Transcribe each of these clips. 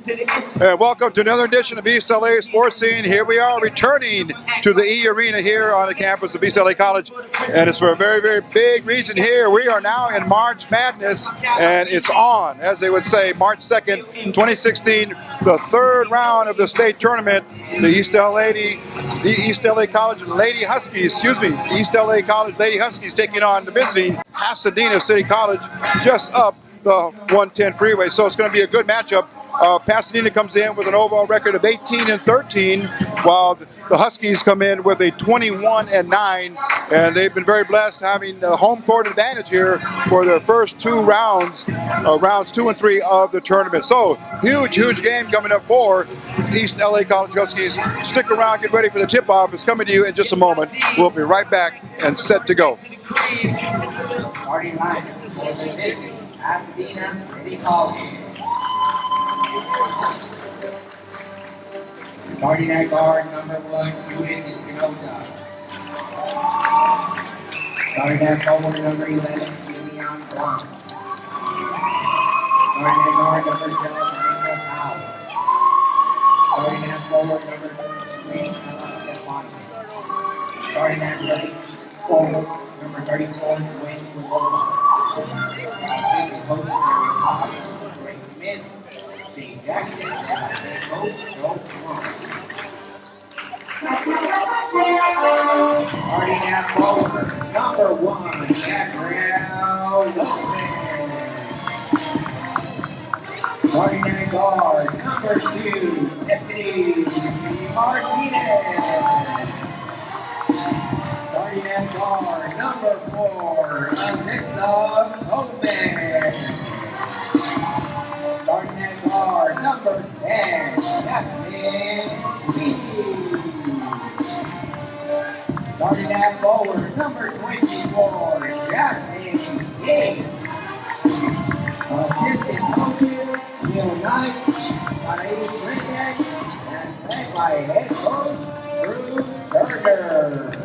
And welcome to another edition of East L.A. Sports Scene. Here we are returning to the E Arena here on the campus of East L.A. College. And it's for a very, very big reason here. We are now in March Madness, and it's on, as they would say, March 2nd, 2016, the third round of the state tournament. The East L.A. College Lady Huskies, East L.A. College Lady Huskies taking on the visiting Pasadena City College just up the 110 freeway. So it's going to be a good matchup. Pasadena comes in with an overall record of 18-13, while the Huskies come in with a 21-9, and they've been very blessed having the home court advantage here for their first two rounds, rounds 2 and 3 of the tournament. So huge game coming up for East LA College Huskies. Stick around, get ready for the tip-off. It's coming to you in just a moment. We'll be right back and set to go. Starting lineup for the Pasadena City College. Starting at guard, number 1, Judith Espinosa. Starting at forward, number 11, Leon Blanc. Starting at guard, number 12, Jacinto Powell. Starting at forward, number 3, Ella Stefani. Starting at forward, number 34, Dwayne Willow. Assistant coaches, Gary Cox, Ray Smith, Steve Jackson, and coach Joe Plum. Starting at forward, number 1, Gabrielle Lopez. Starting at guard, number 2, Tiffany Martinez. Starting at guard, number 4, Alyssa Gomez. Starting at guard, number 10, Jasmine Lee. Starting at forward, number 24, Jasmine Yates. Assistant coaches, Neil Knight, Saraí Trinidad, and led by head coach, Drew Berger.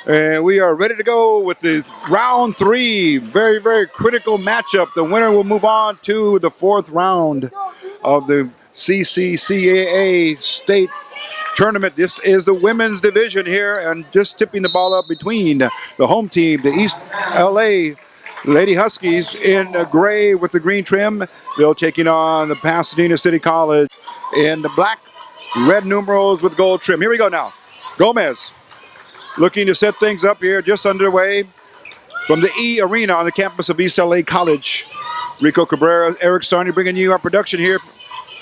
And we are ready to go with the round 3. Very, very critical matchup. The winner will move on to the 4th round of the CCCAA state tournament. This is the women's division here, and just tipping the ball up between the home team, the East LA Lady Huskies in gray with the green trim. They're taking on the Pasadena City College in the black, red numerals with gold trim. Here we go now. Gomez looking to set things up here, just underway from the E Arena on the campus of East LA College. Rico Cabrera, Eric Sarni bringing you our production here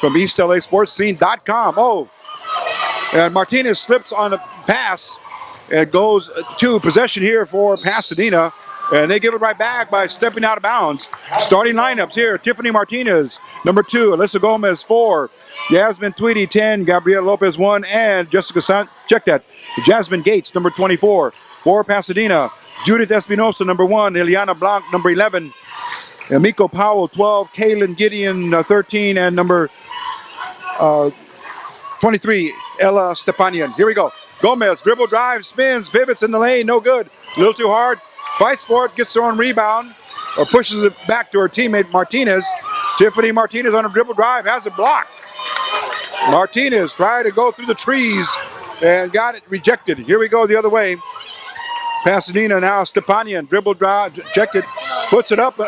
from EastLASportsScene.com. Oh, and Martinez slips on a pass and goes to possession here for Pasadena. And they give it right back by stepping out of bounds. Starting lineups here, Tiffany Martinez, number 2, Alyssa Gomez, 4, Yasmin Tweedy, 10, Gabriela Lopez, 1, and Jessica Jasmine Gates, number 24. For Pasadena, Judith Espinosa, number 1, Ileana Blanc, number 11, Miko Powell, 12, Kaylin Gideon, 13, and number 23, Ella Stepanian. Here we go. Gomez, dribble, drive, spins, pivots in the lane, no good. A little too hard. Fights for it, gets her own rebound, or pushes it back to her teammate Martinez. Tiffany Martinez on a dribble drive, has it blocked. Martinez tried to go through the trees and got it rejected. Here we go the other way. Pasadena now, Stepanian, dribble drive, rejected, puts it up.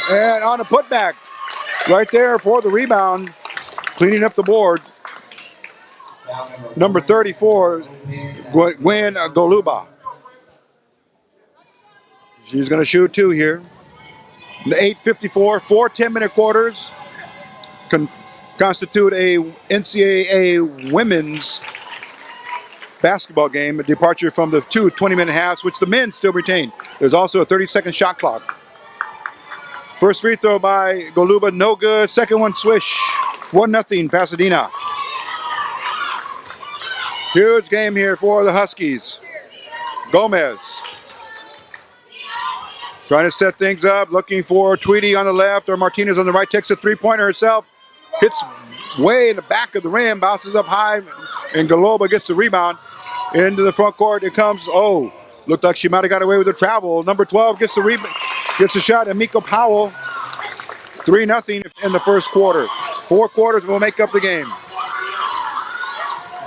And on a putback, right there for the rebound, cleaning up the board. Number 34, Gwen Goluba. She's going to shoot two here. 8:54, 4 10-minute quarters constitute a NCAA women's basketball game, a departure from the two 20-minute halves, which the men still retain. There's also a 30-second shot clock. First free throw by Goluba, no good. Second one, swish. 1-0 Pasadena. Huge game here for the Huskies. Gomez trying to set things up, looking for Tweedy on the left or Martinez on the right. Takes a three-pointer herself. Hits way in the back of the rim, bounces up high, and Goluba gets the rebound. Into the front court it comes. Oh, looked like she might have got away with the travel. Number 12 gets the rebound, gets a shot, and Miko Powell. 3-0 in the first quarter. 4 quarters will make up the game.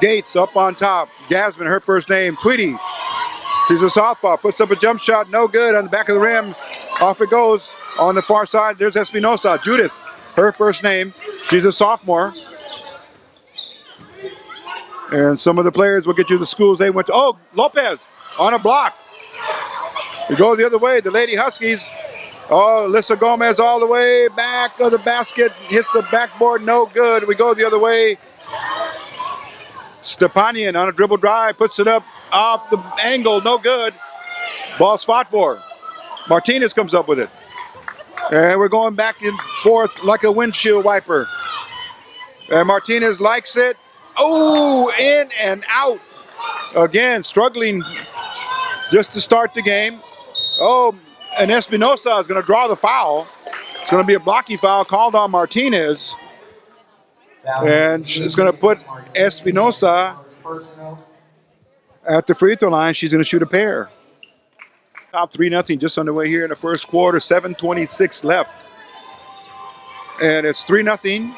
Gates up on top. Jasmine, her first name. Tweedy. She's a southpaw. Puts up a jump shot. No good on the back of the rim. Off it goes. On the far side, there's Espinosa. Judith, her first name. She's a sophomore. And some of the players will get you the schools they went to. Oh, Lopez on a block. We go the other way. The Lady Huskies. Oh, Alyssa Gomez all the way back of the basket. Hits the backboard. No good. We go the other way. Stepanian on a dribble drive. Puts it up off the angle. No good. Ball's fought for. Martinez comes up with it. And we're going back and forth like a windshield wiper. And Martinez likes it. Oh, in and out. Again, struggling just to start the game. Oh, and Espinosa is going to draw the foul. It's going to be a blocking foul called on Martinez. And it's going to put Espinosa at the free throw line. She's going to shoot a pair. Top 3-0 just underway here in the first quarter. 7:26 left. And it's 3-0.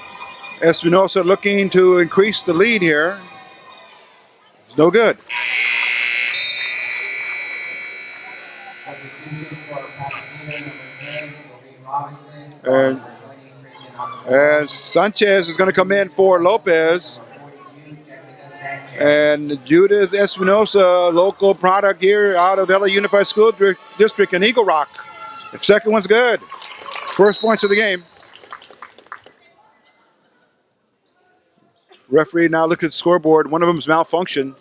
Espinosa looking to increase the lead here. It's no good. And Sanchez is going to come in for Lopez. And Judith Espinosa, local product here out of LA Unified School District in Eagle Rock. The second one's good. First points of the game. Referee now look at the scoreboard. One of them's malfunctioned.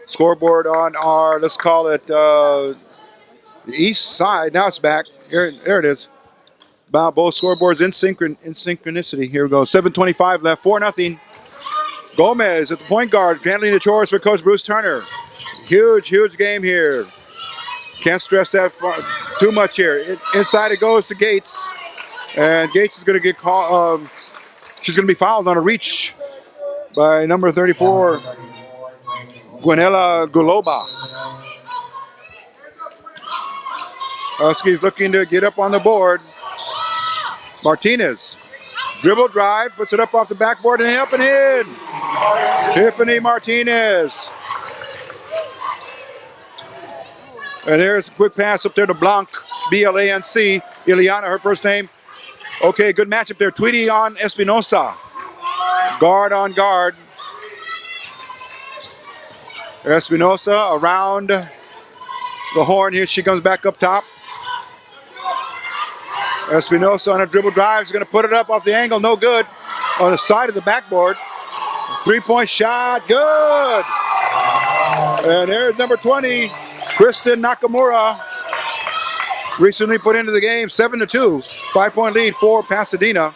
Scoreboard on our, let's call it the east side. Now it's back. There it is. Both scoreboards in synchronicity. Here we go. 7:25 left. 4-0. Gomez at the point guard, handling the chores for Coach Bruce Turner. Huge, huge game here. Can't stress that too much here. Inside it goes to Gates. And Gates is going to get called. She's going to be fouled on a reach by number 34, Gwenella Goluba. Huskies looking to get up on the board. Martinez, dribble drive, puts it up off the backboard and up and in. Tiffany Martinez. And there's a quick pass up there to Blanc, B-L-A-N-C. Ileana, her first name. Okay, good matchup there. Tweedy on Espinosa. Guard on guard. Espinosa around the horn here. She comes back up top. Espinosa on a dribble drive is going to put it up off the angle. No good. On the side of the backboard. 3-point shot. Good. And there's number 20, Kristen Nakamura. Recently put into the game. 7-2. 5-point lead for Pasadena.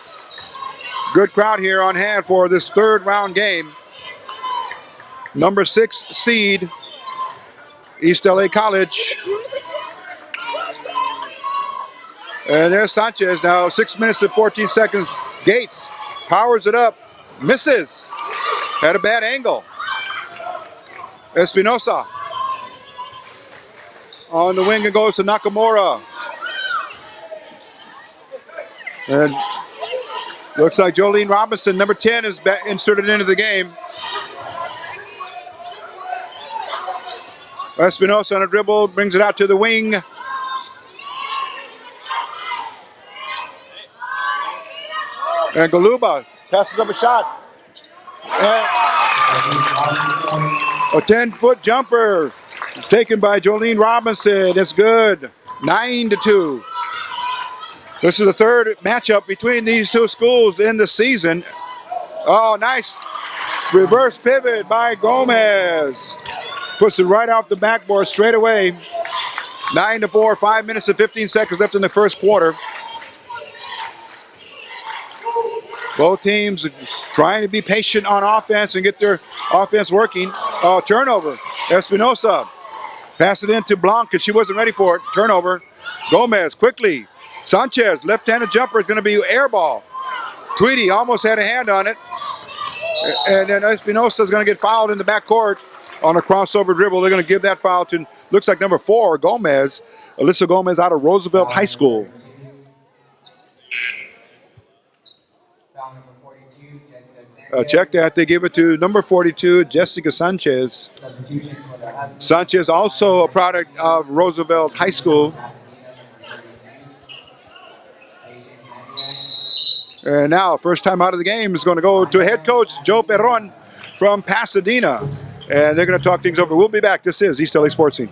Good crowd here on hand for this third round game. Number 6 seed, East L.A. College. And there's Sanchez now, 6 minutes and 14 seconds. Gates powers it up, misses. Had a bad angle. Espinosa on the wing and goes to Nakamura. And looks like Jolene Robinson, number 10, is inserted into the game. Espinosa on a dribble, brings it out to the wing. And Galuba passes up a shot. And a 10-foot jumper is taken by Jolene Robinson. It's good. 9-2. This is the third matchup between these two schools in the season. Oh, nice reverse pivot by Gomez. Puts it right off the backboard straight away. 9-4, 5 minutes and 15 seconds left in the first quarter. Both teams trying to be patient on offense and get their offense working. Turnover. Espinosa. Pass it into Blanc because she wasn't ready for it. Turnover. Gomez quickly. Sanchez, left-handed jumper is going to be air ball. Tweedy almost had a hand on it. And then Espinosa is going to get fouled in the backcourt on a crossover dribble. They're going to give that foul to, looks like number 4, Gomez. Alyssa Gomez out of Roosevelt High School. Check that. They give it to number 42, Jessica Sanchez. Sanchez also a product of Roosevelt High School. And now, first time out of the game is going to go to head coach Joe Perron from Pasadena. And they're going to talk things over. We'll be back. This is East L.A. Sports Scene.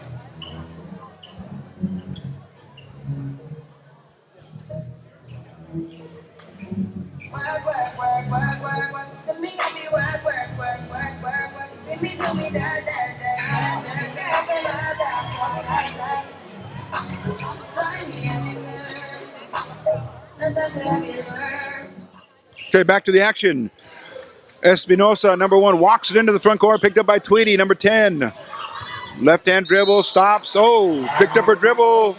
Okay, back to the action. Espinosa, number 1, walks it into the front court, picked up by Tweedy, number 10. Left-hand dribble, stops. Oh, picked up her dribble.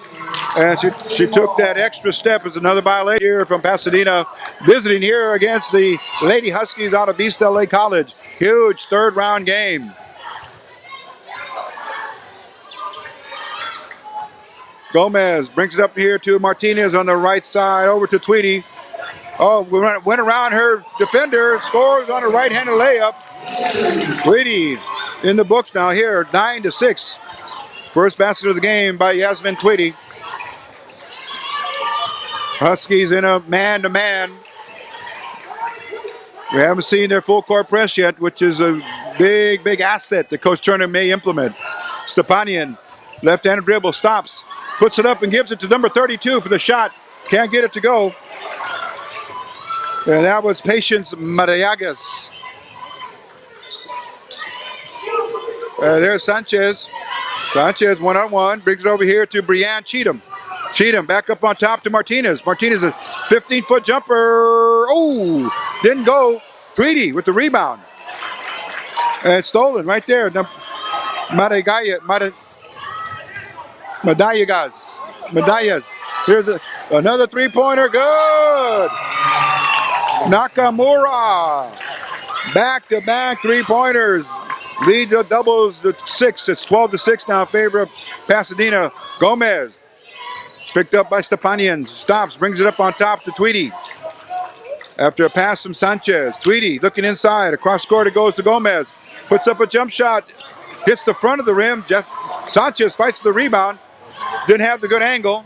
And she took that extra step. It's another violation here from Pasadena, visiting here against the Lady Huskies out of East L.A. College. Huge third-round game. Gomez brings it up here to Martinez on the right side, over to Tweedy. Oh, went around her defender, scores on a right-handed layup. Tweedy in the books now here, 9-6. First basket of the game by Yasmin Tweedy. Huskies in a man-to-man. We haven't seen their full court press yet, which is a big, big asset that Coach Turner may implement. Stepanian, left-handed dribble, stops, puts it up and gives it to number 32 for the shot. Can't get it to go. And that was Patience Marayagas. There's Sanchez. Sanchez one-on-one, brings it over here to Brianne Cheatham. Cheatham back up on top to Martinez. Martinez, a 15-foot jumper. Oh, didn't go. Tweedy with the rebound. And stolen right there. Medallas. Here's another three-pointer. Good. Nakamura. Back-to-back three-pointers. Lead doubles to 6. It's 12-6 now in favor of Pasadena. Gomez. Picked up by Stepanian. Stops, brings it up on top to Tweedy. After a pass from Sanchez. Tweedy looking inside. Across court it goes to Gomez. Puts up a jump shot. Hits the front of the rim. Sanchez fights the rebound. Didn't have the good angle.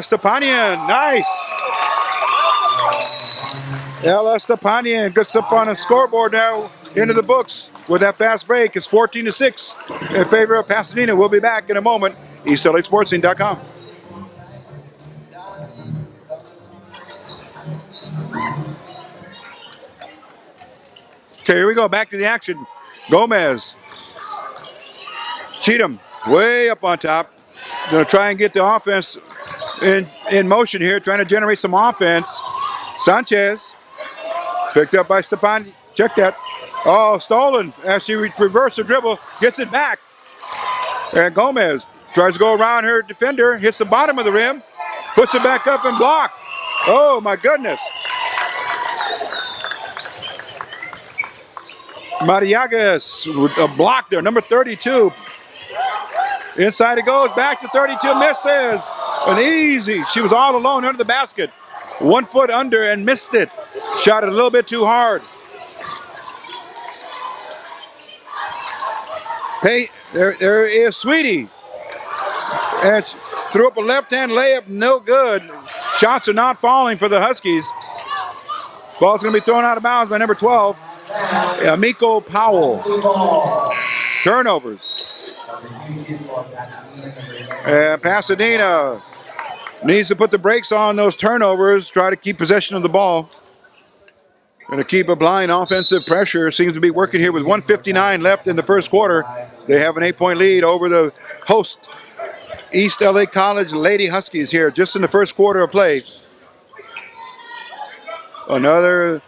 Stepanian, nice. Ella Stepanian gets up on a scoreboard now into the books with that fast break. It's 14-6 in favor of Pasadena. We'll be back in a moment. EastLASportsScene.com. Okay, here we go. Back to the action. Gomez. Cheatham way up on top. Going to try and get the offense in motion here, trying to generate some offense. Sanchez. Picked up by Stepan. Check that. Oh, stolen. As she reversed the dribble, gets it back. And Gomez tries to go around her defender, hits the bottom of the rim, puts it back up and blocked. Oh, my goodness. Mariagas with a block there, number 32. Inside it goes, back to 32, misses. An easy, she was all alone under the basket. 1 foot under and missed it. Shot it a little bit too hard. Hey, there is Sweetie. And threw up a left-hand layup, no good. Shots are not falling for the Huskies. Ball's going to be thrown out of bounds by number 12, Amico Powell. Turnovers. And Pasadena needs to put the brakes on those turnovers, try to keep possession of the ball. Going to keep applying offensive pressure. Seems to be working here with 1:59 left in the first quarter. They have an 8-point lead over the host, East L.A. College Lady Huskies here just in the first quarter of play. Another,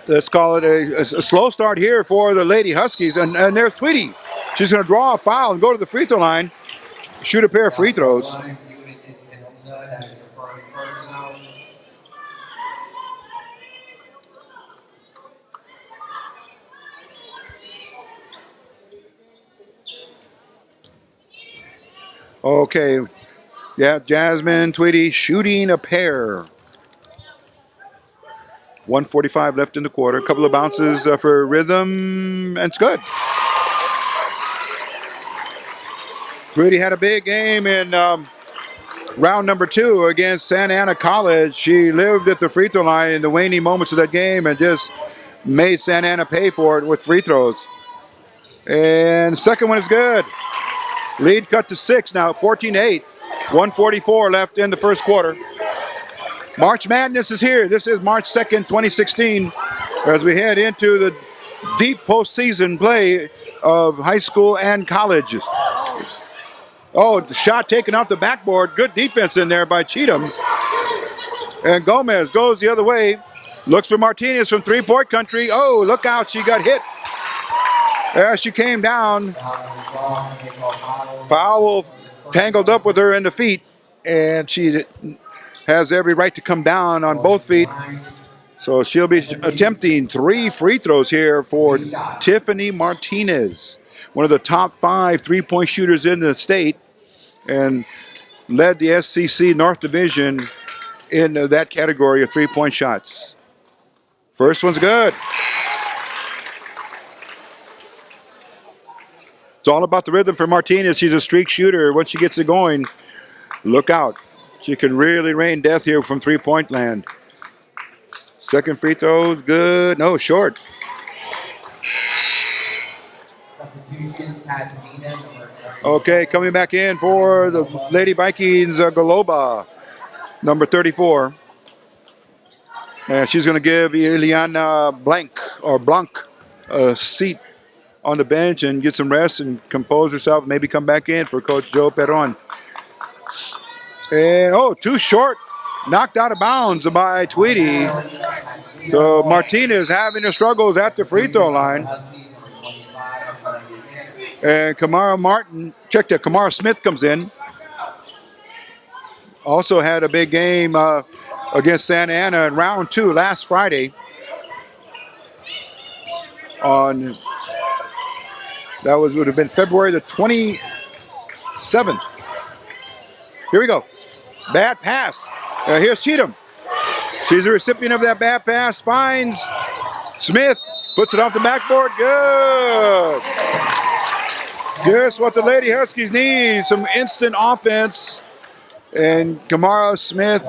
let's call it a slow start here for the Lady Huskies. And there's Tweedy. She's going to draw a foul and go to the free throw line, shoot a pair of free throws. Okay, yeah, Jasmine Tweedy shooting a pair. 1:45 left in the quarter. A couple of bounces for rhythm, and it's good. Tweedy had a big game in round number 2 against Santa Ana College. She lived at the free throw line in the waning moments of that game and just made Santa Ana pay for it with free throws. And the second one is good. Lead cut to 6 now, 14-8. 1:44 left in the first quarter. March Madness is here. This is March 2nd, 2016, as we head into the deep postseason play of high school and colleges. Oh, the shot taken off the backboard. Good defense in there by Cheatham. And Gomez goes the other way. Looks for Martinez from three-point country. Oh, look out, she got hit. There she came down. Powell tangled up with her in the feet, and she has every right to come down on both feet. So she'll be attempting 3 free throws here for Tiffany Martinez, one of the top 5 three-point shooters in the state, and led the SCC North Division in that category of three-point shots. First one's good. It's all about the rhythm for Martinez. She's a streak shooter. Once she gets it going, look out. She can really rain death here from three-point land. Second free throw's good. No, short. Okay, coming back in for the Lady Vikings, Galoba, number 34. And she's going to give Eliana Blanc a seat on the bench and get some rest and compose herself, maybe come back in for Coach Joe Perron. And, too short. Knocked out of bounds by Tweedy. So Martinez having her struggles at the free throw line. And Kamara Smith comes in. Also had a big game against Santa Ana in round 2 last Friday. Would have been February the 27th. Here we go. Bad pass. Here's Cheatham. She's the recipient of that bad pass. Finds Smith. Puts it off the backboard. Good. Just what the Lady Huskies need. Some instant offense. And Kamara Smith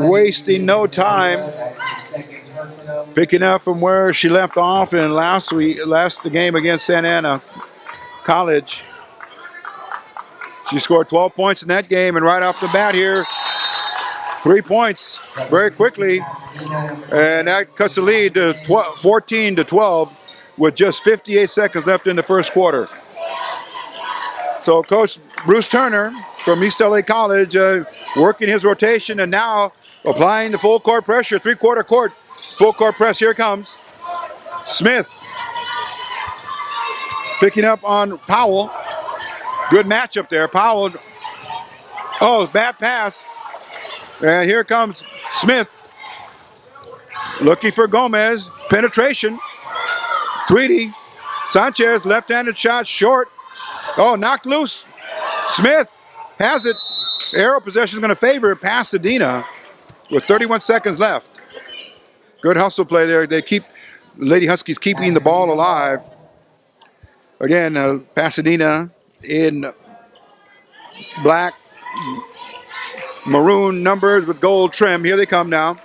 wasting no time. Picking up from where she left off in the game against Santa Ana College. She scored 12 points in that game, and right off the bat here, 3 points very quickly. And that cuts the lead to 14-12 with just 58 seconds left in the first quarter. So Coach Bruce Turner from East L.A. College working his rotation and now applying the full court pressure, three-quarter court. Full court press, here it comes. Smith picking up on Powell. Good matchup there. Powell, bad pass. And here comes Smith. Looking for Gomez. Penetration. Tweedy. Sanchez, left-handed shot, short. Knocked loose. Smith has it. Arrow possession is going to favor Pasadena with 31 seconds left. Good hustle play there. Lady Huskies keeping the ball alive. Again, Pasadena in black, maroon numbers with gold trim. Here they come now.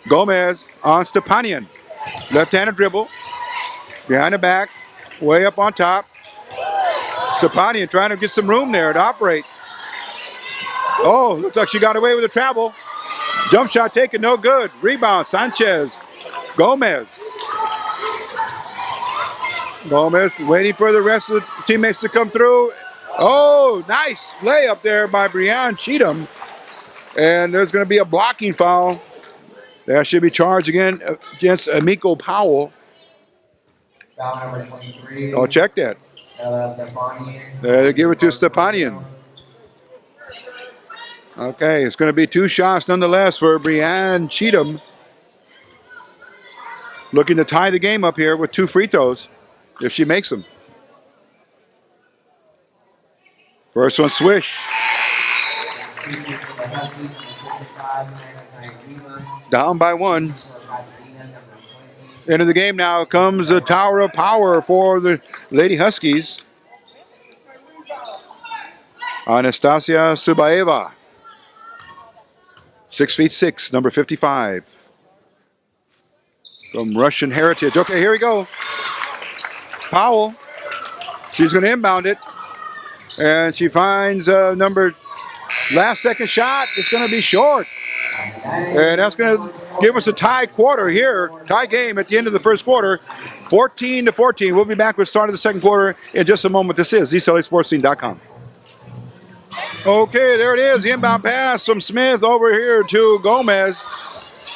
Gomez on Stepanian. Left-handed dribble. Behind the back. Way up on top. Stepanian trying to get some room there to operate. Oh, looks like she got away with the travel. Jump shot taken, no good. Rebound, Sanchez. Gomez. Gomez waiting for the rest of the teammates to come through. Oh, nice layup there by Brianne Cheatham. And there's going to be a blocking foul. That should be charged again against Amico Powell. Foul number 23. Oh, check that. They give it to Stepanian. Okay, it's going to be 2 shots nonetheless for Brianne Cheatham. Looking to tie the game up here with 2 free throws if she makes them. First one, swish. Down by 1. Into the game now comes the tower of power for the Lady Huskies. Anastasia Subaeva. 6'6", number 55. From Russian heritage. Okay, here we go. Powell. She's going to inbound it. And she finds last second shot. It's going to be short. And that's going to give us a tie quarter here. Tie game at the end of the first quarter. 14-14. We'll be back with the start of the second quarter in just a moment. This is EastLASportsScene.com. Okay, there it is. The inbound pass from Smith over here to Gomez.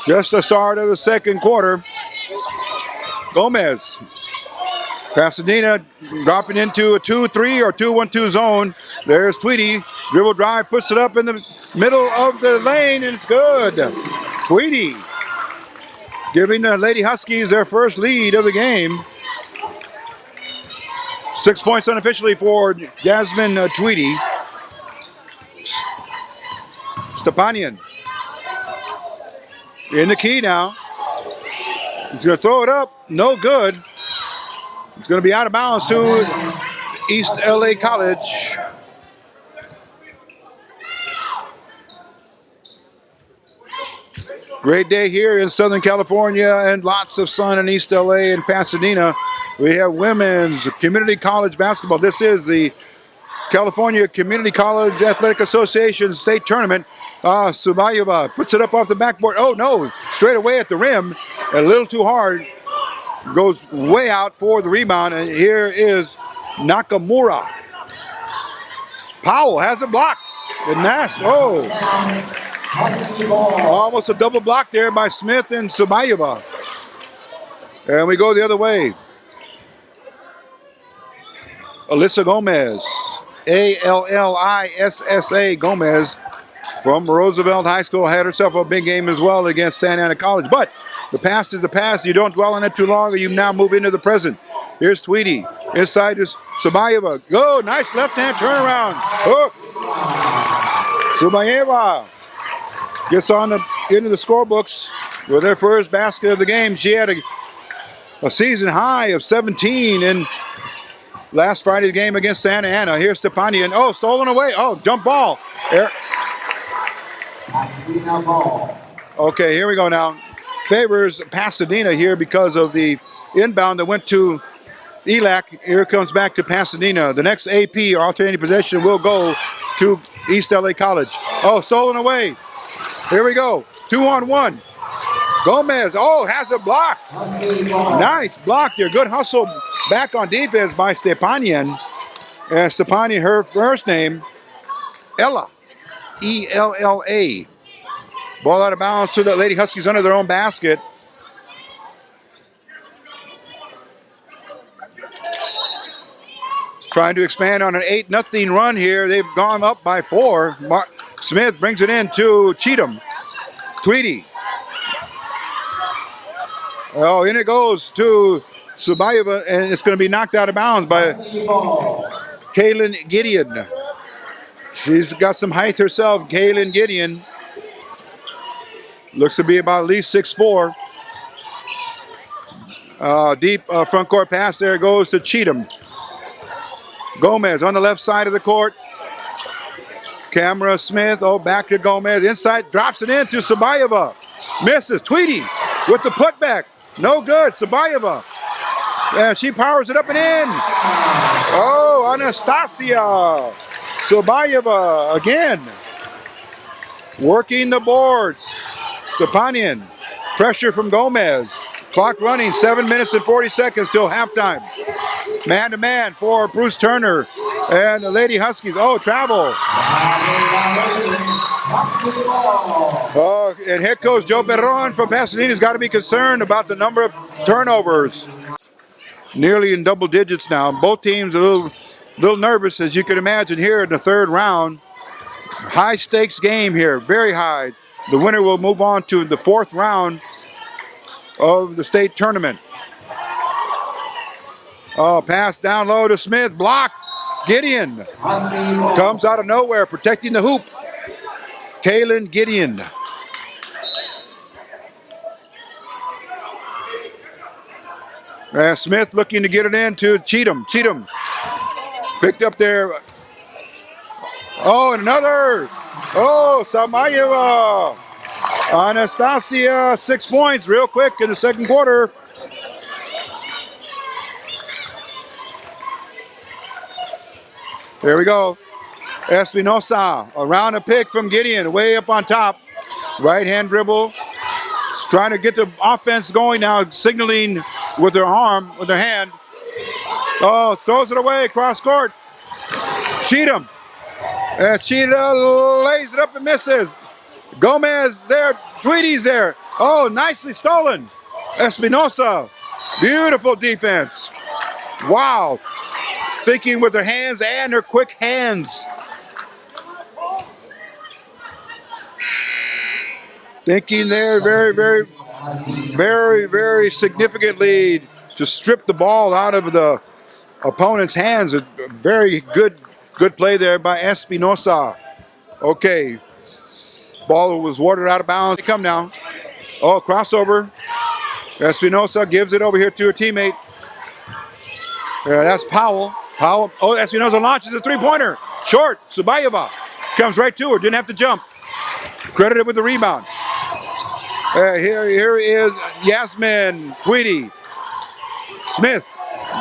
Just the start of the second quarter. Gomez. Pasadena dropping into a 2-3 or 2-1-2 zone. There's Tweedy. Dribble drive, puts it up in the middle of the lane, and it's good. Tweedy giving the Lady Huskies their first lead of the game. 6 points unofficially for Jasmine Tweedy. Stepanian in the key now. He's going to throw it up. No good. It's going to be out of bounds to East L.A. College. Great day here in Southern California and lots of sun in East L.A. and Pasadena. We have women's community college basketball. This is the California Community College Athletic Association state tournament. Subayeva puts it up off the backboard. Oh, no, straight away at the rim. A little too hard. Goes way out for the rebound, and here is Nakamura. Powell has it blocked. And that's, almost a double block there by Smith and Subayeva. And we go the other way. Alyssa Gomez, Alissa Gomez from Roosevelt High School, had herself a big game as well against Santa Ana College. But the past is the past. You don't dwell on it too long, or you now move into the present. Here's Tweedy. Inside is Subayeva. Go, nice left-hand turnaround. Hook. Subayeva gets into the scorebooks with her first basket of the game. She had a season high of 17 in last Friday's game against Santa Ana. Here's Stepanian. Oh, stolen away. Oh, jump ball. Okay, here we go now. Favors Pasadena here because of the inbound that went to ELAC. Here it comes back to Pasadena. The next AP, or alternating possession, will go to East L.A. College. Oh, stolen away. Here we go. 2-on-1. Gomez, has it blocked. Nice block there. Good hustle back on defense by Stepanian. And Stepanian, her first name, Ella. E-L-L-A. Ball out of bounds to the Lady Huskies under their own basket. Trying to expand on an 8-0 run here. They've gone up by 4. Smith brings it in to Cheatham. Tweedy. Oh, in it goes to Subayeva, and it's going to be knocked out of bounds by Kaylin Gideon. She's got some height herself, Kaylin Gideon. Looks to be about at least 6'4". Deep front court pass there goes to Cheatham. Gomez on the left side of the court. Camera Smith, back to Gomez. Inside, drops it in to Subayeva. Misses. Tweedy with the putback. No good. Sabayeva. And she powers it up and in. Oh, Anastasia. Sabayeva again. Working the boards. Stepanian. Pressure from Gomez. Clock running. 7 minutes and 40 seconds till halftime. Man to man for Bruce Turner and the Lady Huskies. Oh, travel. Oh, and head coach Joe Perron from Pasadena has got to be concerned about the number of turnovers. Nearly in double digits now. Both teams a little nervous, as you can imagine, here in the third round. High stakes game here, very high. The winner will move on to the fourth round of the state tournament. Oh, pass down low to Smith, blocked. Gideon comes out of nowhere, protecting the hoop. Kaylin Gideon. Smith looking to get it in to Cheatham. Cheatham picked up there. Oh, and another. Oh, Samayeva. Anastasia, 6 points real quick in the second quarter. There we go. Espinosa around a pick from Gideon, way up on top. Right hand dribble. She's trying to get the offense going now, signaling with her arm, with her hand. Oh, throws it away, cross court. Cheatham. And Cheatham lays it up and misses. Gomez there, Tweedy's there. Oh, nicely stolen. Espinosa, beautiful defense. Wow. Thinking with her hands and her quick hands. Thinking there very significantly to strip the ball out of the opponent's hands. A very good play there by Espinosa. Okay. Ball was watered out of bounds. They come now. Oh, crossover. Espinosa gives it over here to her teammate. That's Powell. Powell. Oh, Espinosa launches a three-pointer. Short. Sabayeva comes right to her. Didn't have to jump. Credited with the rebound. Here is Yasmin Tweedy. Smith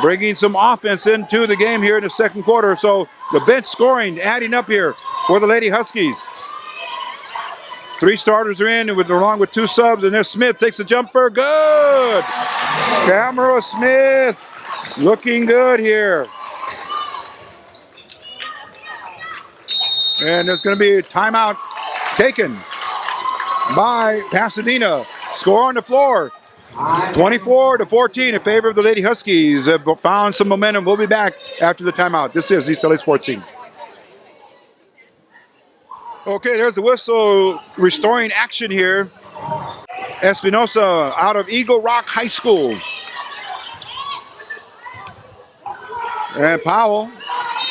bringing some offense into the game here in the second quarter. So the bench scoring adding up here for the Lady Huskies. 3 starters are in along with 2 subs, and there's Smith takes a jumper. Good. Camera Smith looking good here. And there's going to be a timeout taken by Pasadena. Score on the floor. 24-14 in favor of the Lady Huskies. Have found some momentum. We'll be back after the timeout. This is East L.A. Sports Scene. Okay, there's the whistle restoring action here. Espinosa out of Eagle Rock High School. And Powell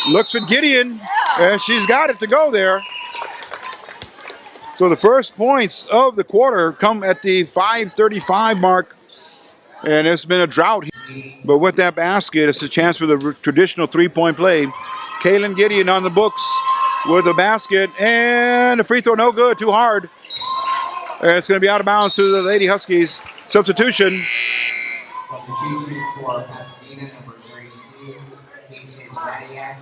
looks at Gideon, and she's got it to go there. So the first points of the quarter come at the 5:35 mark, and it's been a drought here. But with that basket, it's a chance for the traditional three-point play. Kaylin Gideon on the books with the basket, and the free throw no good, too hard. And it's going to be out of bounds to the Lady Huskies. Substitution. Substitution for Pasadena, number 32, Patience Madiak.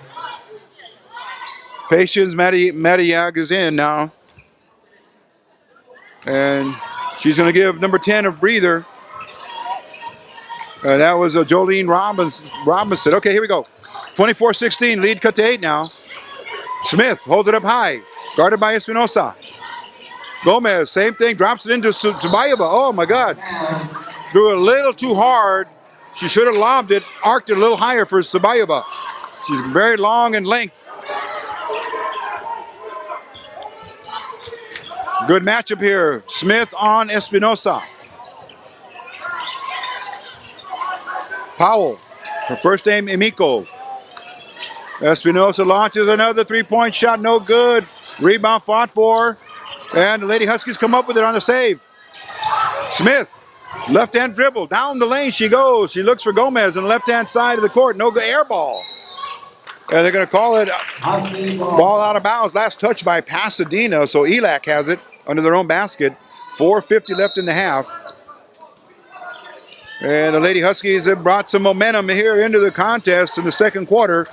Patience Madiak is in now. And she's going to give number 10 a breather. That was Jolene Robinson. Okay, here we go. 24-16, lead cut to 8 now. Smith holds it up high, guarded by Espinosa. Gomez, same thing, drops it into Sabayeva. Oh my God. Threw it a little too hard. She should have lobbed it, arced it a little higher for Sabayeva. She's very long in length. Good matchup here. Smith on Espinosa. Powell, her first name Emiko. Espinosa launches another three-point shot, no good. Rebound fought for, and the Lady Huskies come up with it on the save. Smith, left-hand dribble, down the lane she goes. She looks for Gomez on the left-hand side of the court, no good, air ball. And they're going to call it ball out of bounds. Last touch by Pasadena, so ELAC has it under their own basket. 4:50 left in the half. And the Lady Huskies have brought some momentum here into the contest in the second quarter,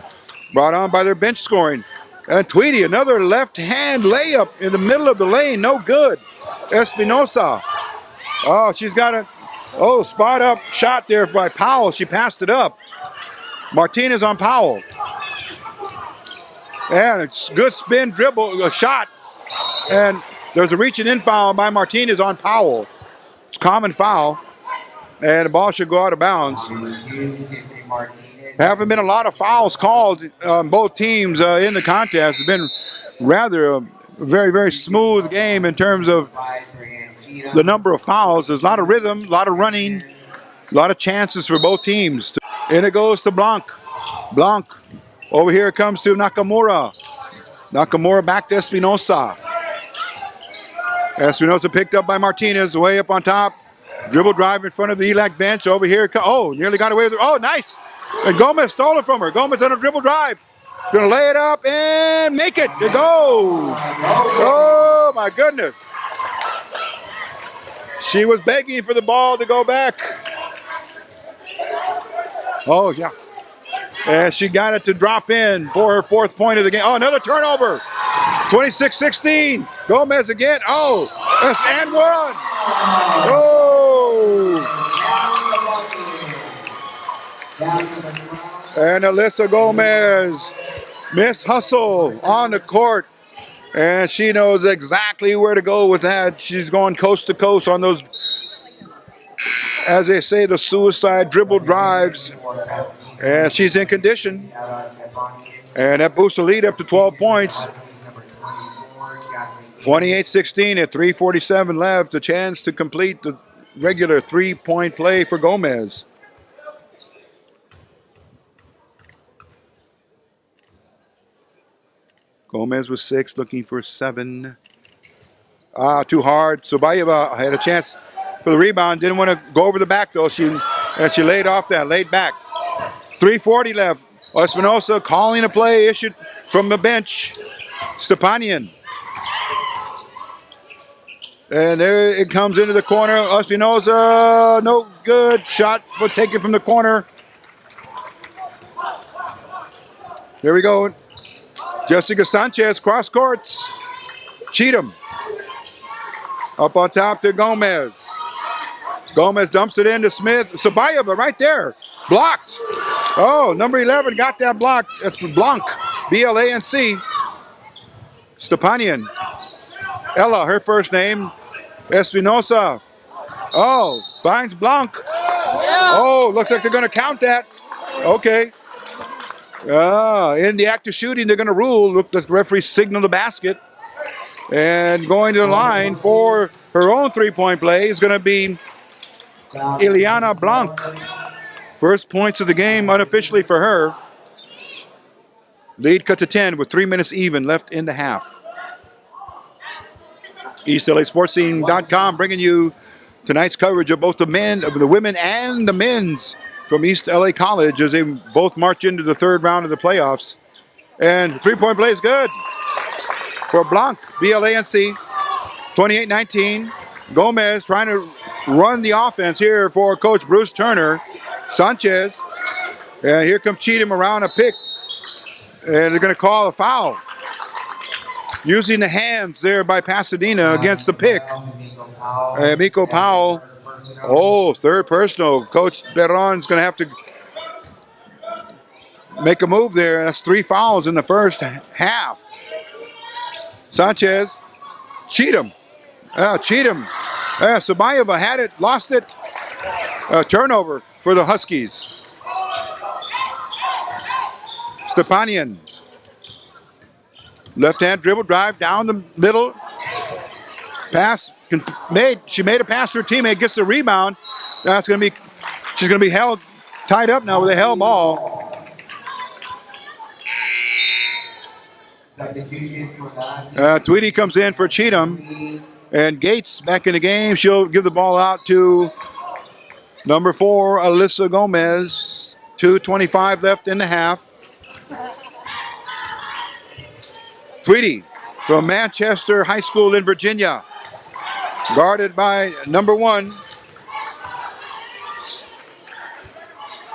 brought on by their bench scoring. And Tweedy, another left-hand layup in the middle of the lane, no good. Espinosa. Oh, she's got a spot up shot there by Powell. She passed it up. Martinez on Powell. And it's good spin dribble, a shot. And there's a reaching in foul by Martinez on Powell. It's a common foul. And the ball should go out of bounds. Haven't been a lot of fouls called on both teams in the contest. It's been rather a very, very smooth game in terms of the number of fouls. There's a lot of rhythm, a lot of running, a lot of chances for both teams. And it goes to Blanc. Blanc. Over here it comes to Nakamura. Nakamura back to Espinosa. Espinosa picked up by Martinez, way up on top. Dribble drive in front of the ELAC bench. Over here, nearly got away with it. Oh, nice. And Gomez stole it from her. Gomez on a dribble drive. Gonna lay it up and make it. It goes. Oh, my goodness. She was begging for the ball to go back. Oh, yeah. And she got it to drop in for her 4th point of the game. Oh, another turnover. 26-16. Gomez again. Oh, that's and one. Oh. And Alyssa Gomez, Miss Hustle on the court. And she knows exactly where to go with that. She's going coast to coast on those, as they say, the suicide dribble drives. And she's in condition. And that boosts the lead up to 12 points. 28-16 at 3:47 left. A chance to complete the regular 3-point play for Gomez. Gomez was 6, looking for 7. Too hard. Sobayeva had a chance for the rebound. Didn't want to go over the back, though. She laid off that, laid back. 3:40 left. Espinosa calling a play issued from the bench. Stepanian. And there it comes into the corner. Espinosa, no good. Shot, but taken from the corner. Here we go. Jessica Sanchez, cross courts. Cheatham. Up on top to Gomez. Gomez dumps it into Smith. Sobayeva right there. Blocked. Oh, number 11 got that block. That's Blanc. B-L-A-N-C. Stepanian. Ella, her first name. Espinosa. Oh, finds Blanc. Oh, looks like they're going to count that. Okay. In the act of shooting, they're going to rule. Look, the referee signal the basket. And going to the line for her own 3-point play is going to be Ileana Blanc. First points of the game unofficially for her. Lead cut to 10 with 3 minutes even left in the half. EastLASportsScene.com bringing you tonight's coverage of both the women and the men's from East L.A. College as they both march into the 3rd round of the playoffs. And 3-point play is good for Blanc, B-L-A-N-C, 28-19. Gomez trying to run the offense here for Coach Bruce Turner. Sanchez, and here comes Cheatham around a pick, and they're going to call a foul. Using the hands there by Pasadena against the pick. Miko Powell. Oh, 3rd personal. Coach Berron's going to have to make a move there. That's 3 fouls in the first half. Sanchez. Cheatham. Cheatham. Sobayeva had it, lost it. Turnover for the Huskies. Stepanian. Left-hand dribble drive down the middle. Pass made. She made a pass to her teammate. Gets the rebound. She's going to be held tied up now with a held ball. Tweedy comes in for Cheatham, and Gates back in the game. She'll give the ball out to number 4, Alyssa Gomez. 2:25 left in the half. Tweedy from Manchester High School in Virginia. Guarded by number 1.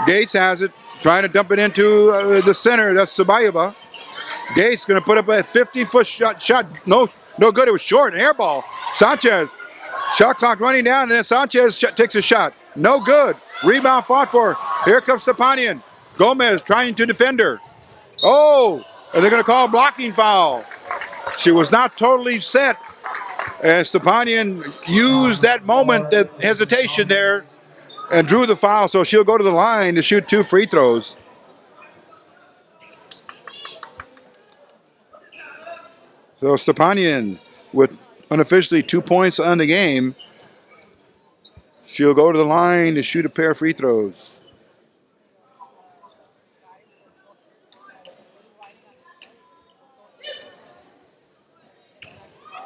Gates has it, trying to dump it into the center. That's Sabayeva. Gates going to put up a 50-foot shot. No good. It was short. An air ball. Sanchez. Shot clock running down, and then Sanchez takes a shot. No good. Rebound fought for. Here comes Stepanian. Gomez trying to defend her. Oh, and they're going to call a blocking foul. She was not totally set. And Stepanian used that moment, that hesitation there, and drew the foul, so she'll go to the line to shoot 2 free throws. So Stepanian with unofficially 2 points on the game. She'll go to the line to shoot a pair of free throws.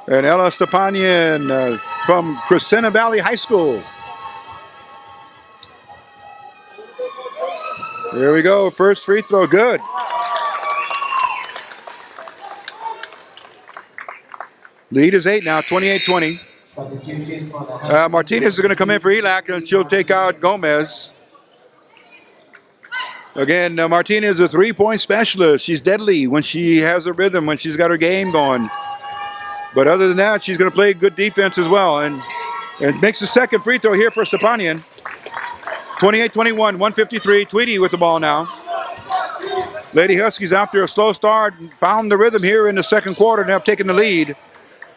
And Ella Stepanian from Crescenta Valley High School. There we go. First free throw, good. Lead is 8 now, 28-20. Martinez is going to come in for ELAC, and she'll take out Gomez. Again, Martinez is a 3-point specialist. She's deadly when she has a rhythm, when she's got her game going. But other than that, she's going to play good defense as well. And makes the second free throw here for Stepanian. 28-21, 153. Tweedy with the ball now. Lady Huskies, after a slow start, found the rhythm here in the second quarter and have taken the lead.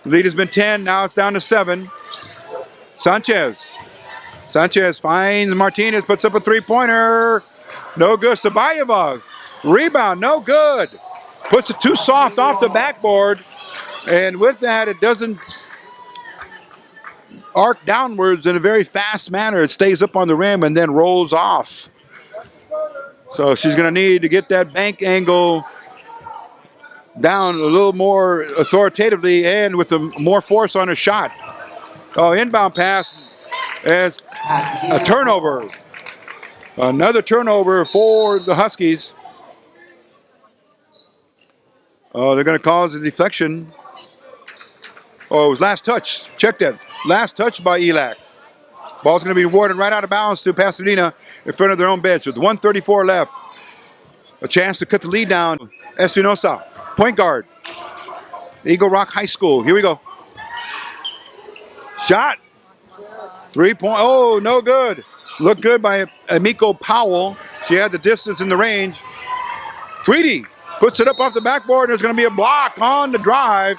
The lead has been 10, now it's down to 7. Sanchez finds Martinez, puts up a 3-pointer. No good. Sabayeva, rebound, no good. Puts it too soft off the backboard. And with that, it doesn't arc downwards in a very fast manner. It stays up on the rim and then rolls off. So she's going to need to get that bank angle down a little more authoritatively and with more force on her shot. Oh, inbound pass. It's a turnover. Another turnover for the Huskies. Oh, they're going to cause a deflection. Oh, it was last touch. Check that. Last touch by ELAC. Ball's going to be awarded right out of bounds to Pasadena in front of their own bench with 1:34 left. A chance to cut the lead down. Espinosa, point guard. Eagle Rock High School. Here we go. Shot. 3-point. Oh, no good. Looked good by Amiko Powell. She had the distance and the range. Tweedy puts it up off the backboard. There's going to be a block on the drive.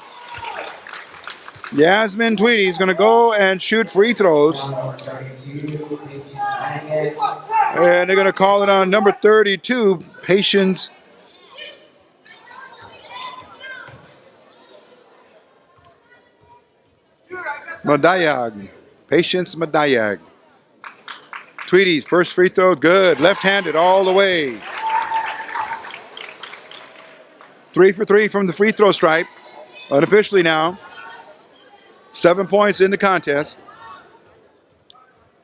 Yasmin Tweedy is going to go and shoot free throws. And they're going to call it on number 32, Patience Madayag. Patience Madayag. Tweedy's first free throw, good. Left-handed all the way. 3 for 3 from the free throw stripe. Unofficially now. 7 points in the contest.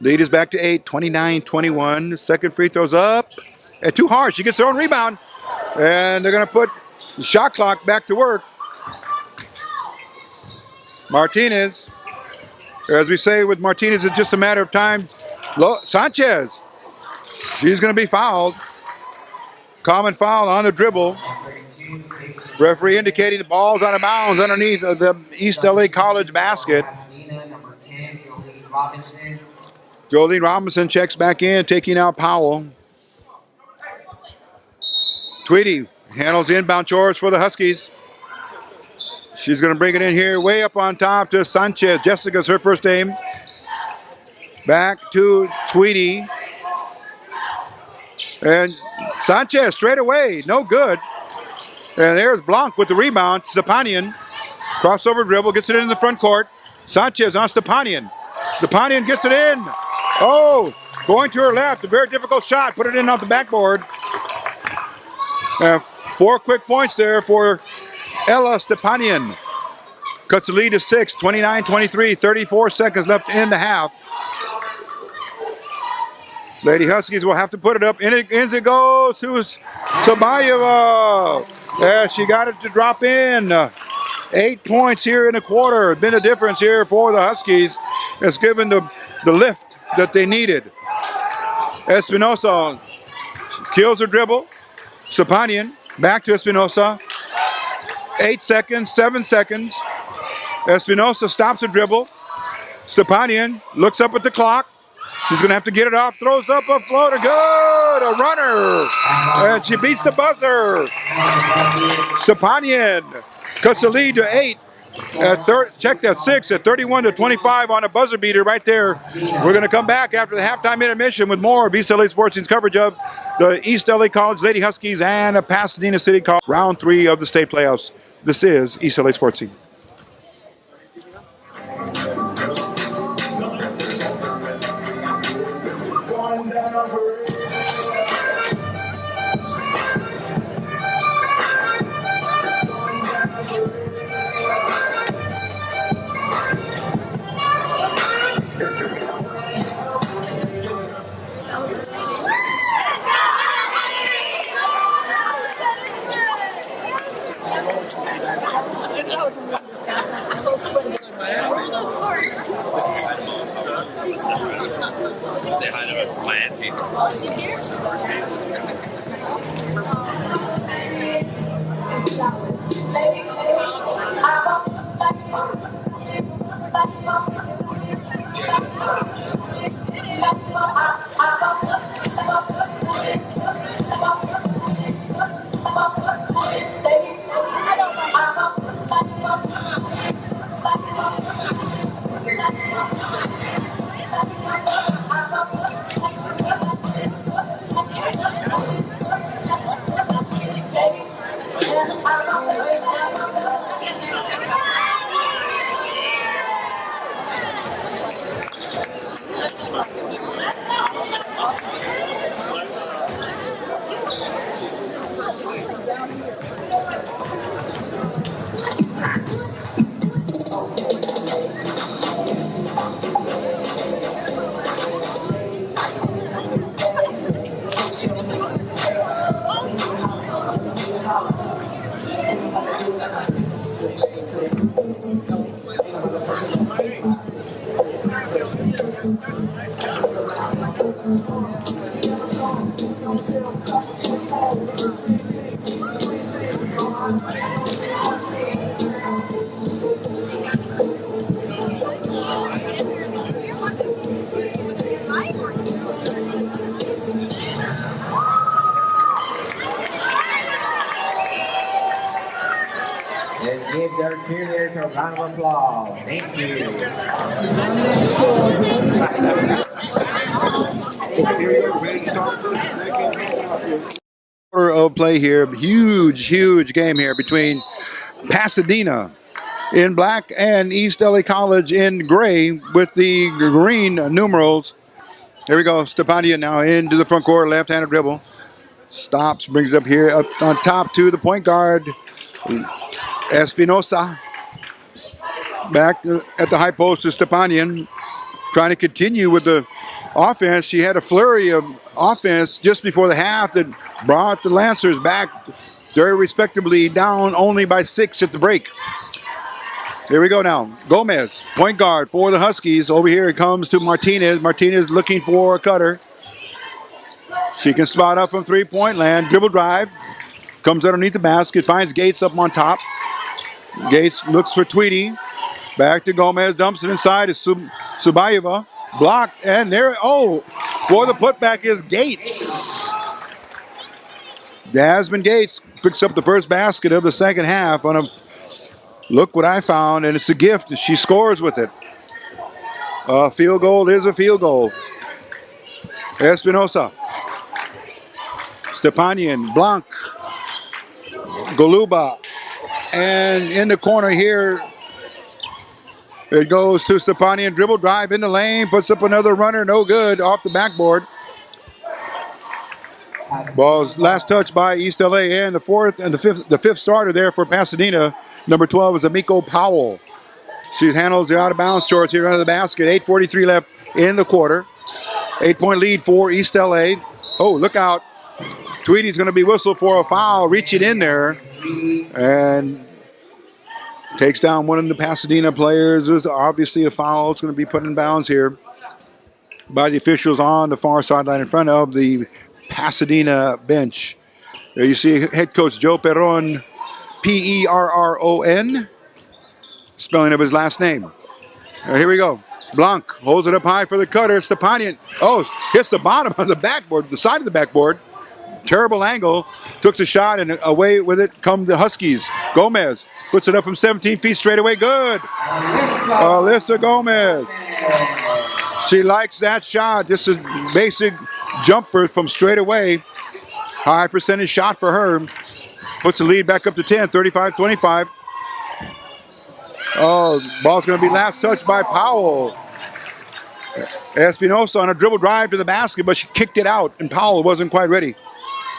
Lead is back to 8, 29-21. Second free throw's up. And too hard. She gets her own rebound. And they're going to put the shot clock back to work. Martinez. As we say with Martinez, it's just a matter of time. Sanchez. She's going to be fouled. Common foul on the dribble. Referee indicating the ball's out of bounds underneath the East L.A. College basket. Jolene Robinson checks back in, taking out Powell. Tweedy handles the inbound chores for the Huskies. She's going to bring it in here way up on top to Sanchez. Jessica's her first aim. Back to Tweedy. And Sanchez straight away, no good. And there's Blanc with the rebound. Stepanian, crossover dribble, gets it in the front court. Sanchez on Stepanian. Stepanian gets it in. Oh, going to her left, a very difficult shot. Put it in off the backboard. 4 quick points there for Ella Stepanian. Cuts the lead to 6, 29-23, 34 seconds left in the half. Lady Huskies will have to put it up. In it goes to Sabayeva. Yeah, she got it to drop in. 8 points here in the quarter. Been a difference here for the Huskies. It's given the lift that they needed. Espinosa kills her dribble. Stepanian back to Espinosa. 8 seconds, 7 seconds. Espinosa stops the dribble. Stepanian looks up at the clock. She's going to have to get it off. Throws up a floater. Good. A runner. And she beats the buzzer. Stepanian cuts the lead to 8. Check that 6 at 31-25 on a buzzer beater right there. We're going to come back after the halftime intermission with more of East L.A. Sports Team's coverage of the East L.A. College Lady Huskies and a Pasadena City College round 3 of the state playoffs. This is East L.A. Sports Team. Say hi to my auntie. Oh, she's here? Let's give their cheerleaders a round of applause. Thank you. Quarter of play here. Huge game here between Pasadena in black and East L.A. College in gray with the green numerals. Here we go. Stepanian now into the front court, left-handed dribble. Stops, brings it up here, up on top to the point guard. Espinosa. Back at the high post to Stepanian. Trying to continue with the offense. She had a flurry of offense just before the half that brought the Lancers back very respectably, down only by 6 at the break. Here we go now. Gomez, point guard for the Huskies. Over here it comes to Martinez. Martinez looking for a cutter. She can spot up from three-point land. Dribble drive. Comes underneath the basket. Finds Gates up on top. Gates looks for Tweedy. Back to Gomez. Dumps it inside. It's Subayeva. Blocked. And there. Oh, for the putback is Gates. Jasmine Gates picks up the first basket of the second half on a look what I found, and it's a gift. She scores with it. A field goal is a field goal. Espinosa. Stepanian. Blanc. Goluba. And in the corner here, it goes to Stepanian. Dribble drive in the lane. Puts up another runner. No good. Off the backboard. Ball's last touch by East L.A. and the fifth starter there for Pasadena. Number 12 is Amico Powell. She handles the out-of-bounds shorts here under the basket. 8:43 left in the quarter. 8-point lead for East L.A. Oh, look out. Tweedy's going to be whistled for a foul, reaching in there. And Takes down one of the Pasadena players. There's obviously a foul. It's going to be put in bounds here by the officials on the far sideline in front of the Pasadena bench. There you see head coach Joe Perron, Perron, spelling of his last name. Here we go. Blanc holds it up high for the cutter. Stepanian, hits the bottom of the backboard, the side of the backboard. Terrible angle. Took the shot and away with it come the Huskies. Gomez puts it up from 17 feet straight away. Good. Alyssa Gomez. She likes that shot. Just a basic jumper from straight away. High percentage shot for her. Puts the lead back up to 10, 35-25. Ball's going to be last touched by Powell. Espinosa on a dribble drive to the basket, but she kicked it out, and Powell wasn't quite ready.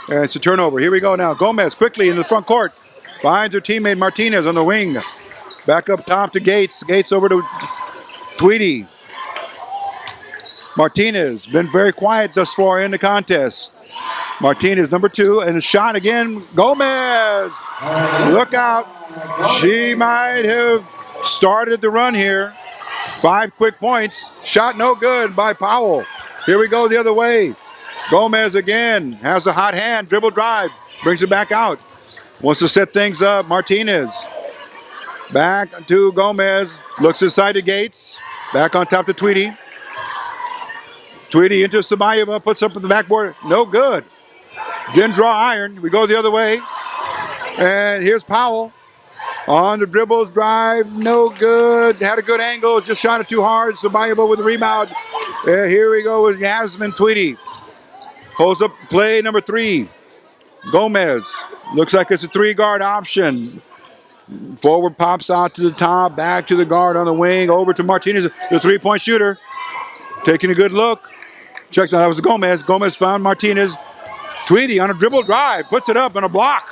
And it's a turnover. Here we go now. Gomez quickly in the front court. Finds her teammate Martinez on the wing. Back up top to Gates. Gates over to Tweedy. Martinez been very quiet thus far in the contest. Martinez, number 2, and a shot again. Gomez! Look out. She might have started the run here. 5 quick points. Shot no good by Powell. Here we go the other way. Gomez again has a hot hand, dribble drive, brings it back out. Wants to set things up. Martinez. Back to Gomez. Looks inside to Gates. Back on top to Tweedy. Tweedy into Sabayeva, puts up at the backboard. No good. Didn't draw iron. We go the other way. And here's Powell. On the dribbles, drive, no good. Had a good angle, just shot it too hard. Sabayeva with the rebound. Here we go with Yasmin Tweedy. Holds up play number 3. Gomez. Looks like it's a 3-guard option. Forward pops out to the top, back to the guard on the wing, over to Martinez, the 3-point shooter. Taking a good look. Check that was Gomez. Gomez found Martinez. Tweedy on a dribble drive, puts it up on a block.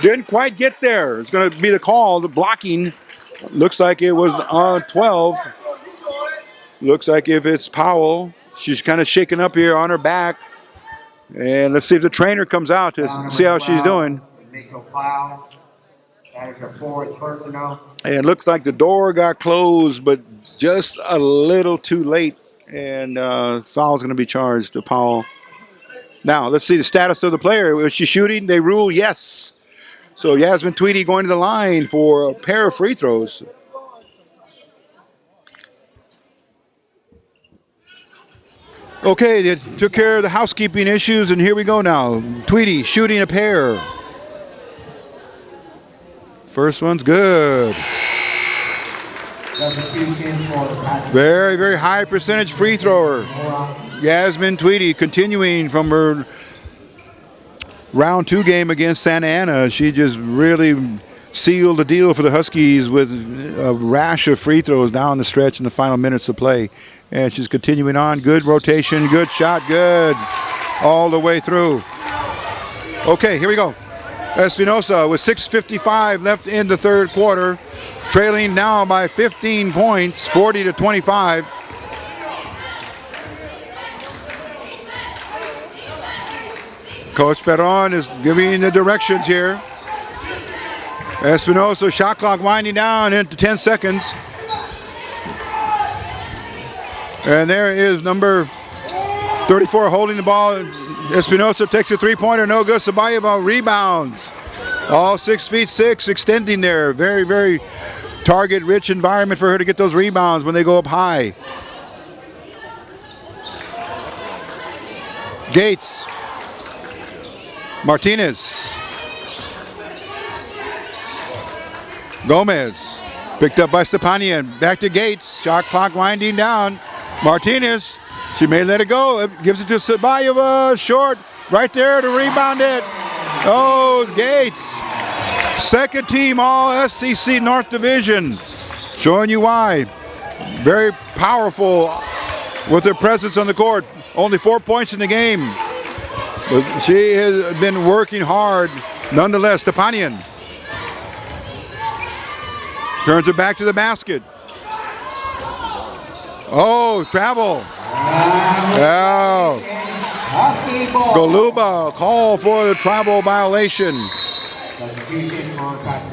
Didn't quite get there. It's going to be the call, the blocking. Looks like it was on 12. Looks like if it's Powell, she's kind of shaking up here on her back. And let's see if the trainer comes out to see how she's doing. And it looks like the door got closed, but just a little too late. And foul's going to be charged to Powell. Now, let's see the status of the player. Was she shooting? They rule yes. So Yasmin Tweedy going to the line for a pair of free throws. Okay, they took care of the housekeeping issues, and here we go now. Tweedy shooting a pair. First one's good. Very, very high percentage free thrower. Yasmin Tweedy continuing from her round 2 game against Santa Ana. She just really sealed the deal for the Huskies with a rash of free throws down the stretch in the final minutes of play. And she's continuing on. Good rotation, good shot, good. All the way through. Okay, here we go. Espinosa with 6:55 left in the third quarter. Trailing now by 15 points, 40-25. Coach Perron is giving the directions here. Espinosa, shot clock winding down into 10 seconds. And there is number 34 holding the ball. Espinosa takes a 3-pointer, no good. Sabayeva rebounds. All 6'6", extending there. Very, very target-rich environment for her to get those rebounds when they go up high. Gates. Martinez. Gomez. Picked up by Stepanian. Back to Gates. Shot clock winding down. Martinez. She may let it go. Gives it to Sabayeva. Short. Right there to rebound it. Oh, Gates. Second team all SEC North Division. Showing you why. Very powerful with their presence on the court. Only 4 points in the game. But she has been working hard. Nonetheless, Stepanian turns it back to the basket. Oh, travel. Oh. Goluba, call for the travel violation.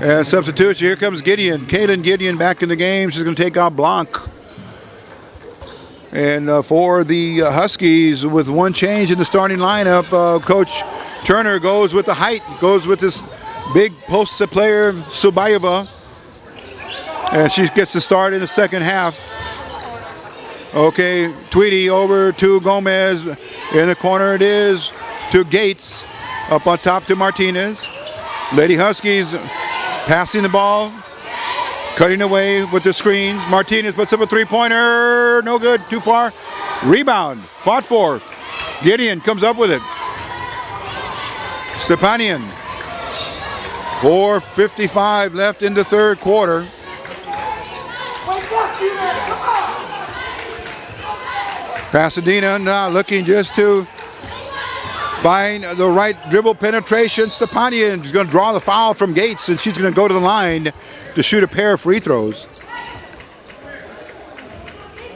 And substitution, here comes Gideon. Kaylin Gideon back in the game. She's going to take out Blanc. And for the Huskies, with one change in the starting lineup, Coach Turner goes with the height, goes with this big post player, Subayeva. And she gets to start in the second half. Okay, Tweedy over to Gomez. In the corner it is to Gates. Up on top to Martinez. Lady Huskies passing the ball. Cutting away with the screens. Martinez puts up a three-pointer. No good, too far. Rebound, fought for. Gideon comes up with it. Stepanian. 4:55 left in the third quarter. Pasadena now looking just to find the right dribble penetration. Stepanian is going to draw the foul from Gates, and she's going to go to the line to shoot a pair of free throws.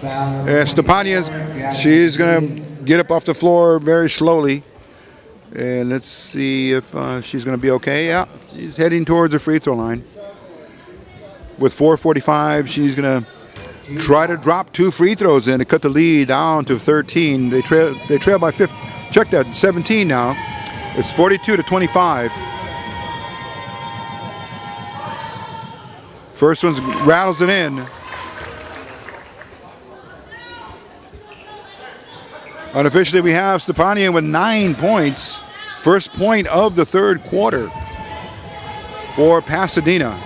Stepanian, she's going to get up off the floor very slowly. And let's see if she's going to be okay. Yeah, she's heading towards the free throw line. With 4:45, she's going to try to drop 2 free throws in to cut the lead down to 13. They trail by 15. Check that, 17 now. It's 42-25. First one rattles it in. Unofficially, we have Stepanian with 9 points. First point of the third quarter for Pasadena.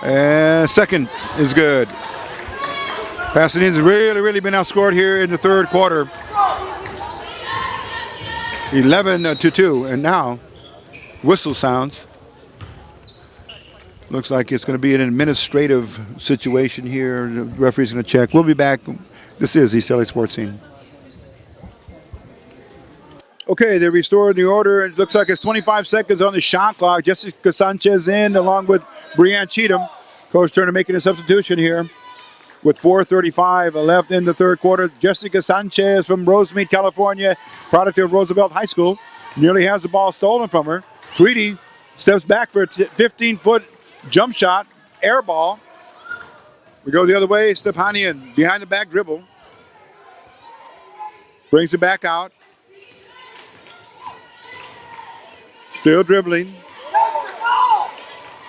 And second is good. Pasadena's really been outscored here in the third quarter. 11-2. And now, whistle sounds. Looks like it's going to be an administrative situation here. The referee's going to check. We'll be back. This is East L.A. Sports Scene. Okay, they restored the order. It looks like it's 25 seconds on the shot clock. Jessica Sanchez in along with Breanne Cheatham. Coach Turner making a substitution here with 4:35 left in the third quarter. Jessica Sanchez from Rosemead, California, product of Roosevelt High School, nearly has the ball stolen from her. Tweedy steps back for a 15-foot jump shot, air ball. We go the other way. Stepanian behind the back dribble. Brings it back out. Still dribbling.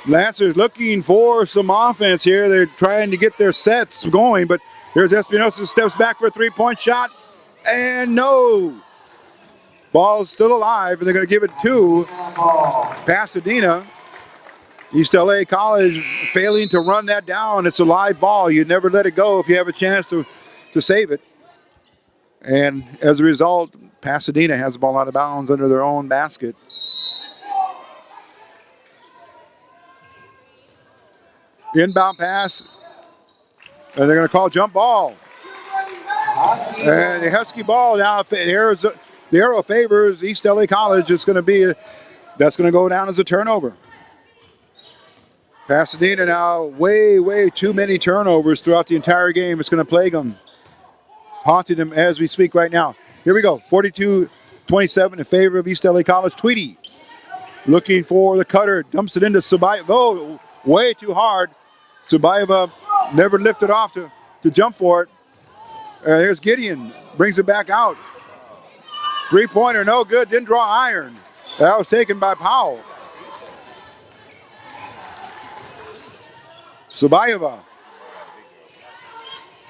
Lancers looking for some offense here. They're trying to get their sets going, but here's Espinosa, steps back for a three-point shot, and no. Ball's still alive, and they're going to give it to Pasadena. East L.A. College failing to run that down. It's a live ball. You never let it go if you have a chance to save it. And as a result, Pasadena has the ball out of bounds under their own basket. Inbound pass, and they're going to call jump ball. And the Husky ball now, the arrow favors East L.A. College. It's going to be, that's going to go down as a turnover. Pasadena now, way too many turnovers throughout the entire game. It's going to plague them, haunting them as we speak right now. Here we go, 42-27 in favor of East L.A. College. Tweedy looking for the cutter, dumps it into Subayeva. Oh, way too hard. Subayeva never lifted off to jump for it. Here's Gideon, brings it back out. Three-pointer, no good, didn't draw iron. That was taken by Powell. Subayeva.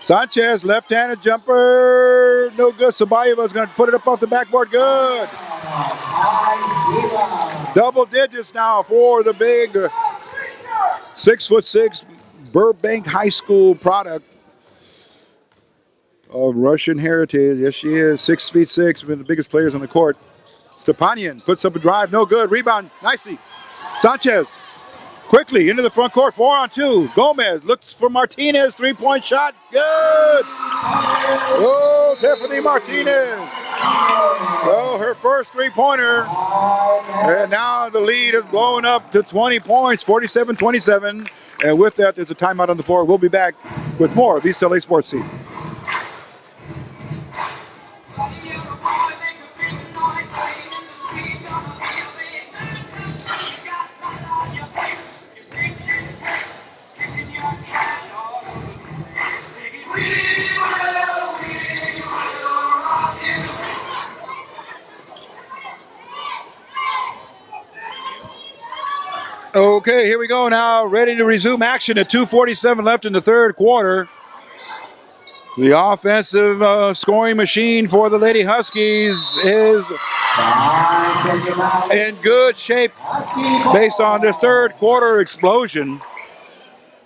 Sanchez, left-handed jumper, no good. Subayeva's going to put it up off the backboard, good. Double digits now for the big 6'6" Burbank High School product of Russian heritage. Yes, she is. 6'6", one of the biggest players on the court. Stepanian puts up a drive, no good. Rebound, nicely. Sanchez quickly into the front court, 4-on-2. Gomez looks for Martinez, three-point shot, good. Oh, Tiffany Martinez. Oh, her first three-pointer. And now the lead is blown up to 20 points, 47-27. And with that, there's a timeout on the floor. We'll be back with more of East L.A. Sports Scene. Okay, here we go now. Ready to resume action at 2:47 left in the third quarter. The offensive scoring machine for the Lady Huskies is in good shape based on this third quarter explosion.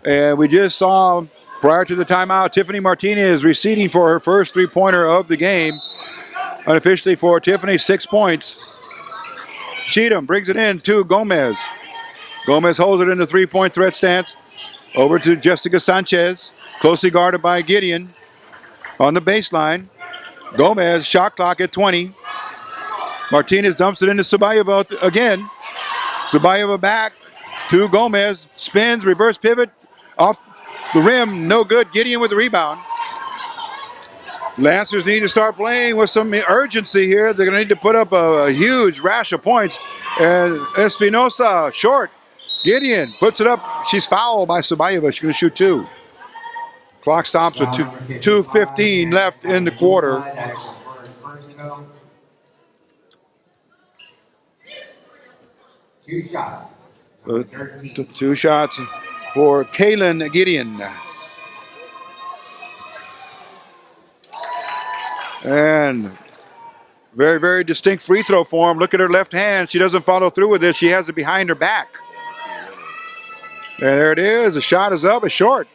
And we just saw prior to the timeout, Tiffany Martinez receding for her first three-pointer of the game. Unofficially for Tiffany, 6 points. Cheatham brings it in to Gomez. Gomez holds it in the three-point threat stance. Over to Jessica Sanchez. Closely guarded by Gideon. On the baseline. Gomez, shot clock at 20. Martinez dumps it into Sabayeva again. Sabayeva back to Gomez. Spins, reverse pivot. Off the rim, no good. Gideon with the rebound. Lancers need to start playing with some urgency here. They're going to need to put up a huge rash of points. And Espinosa, short. Gideon puts it up. She's fouled by Sabayeva. She's going to shoot two. Clock stops with 2:15 left in the quarter. Two shots. Two shots for Kaylin Gideon. And very, very distinct free throw form. Look at her left hand. She doesn't follow through with this. She has it behind her back. And there it is. The shot is up. It's short.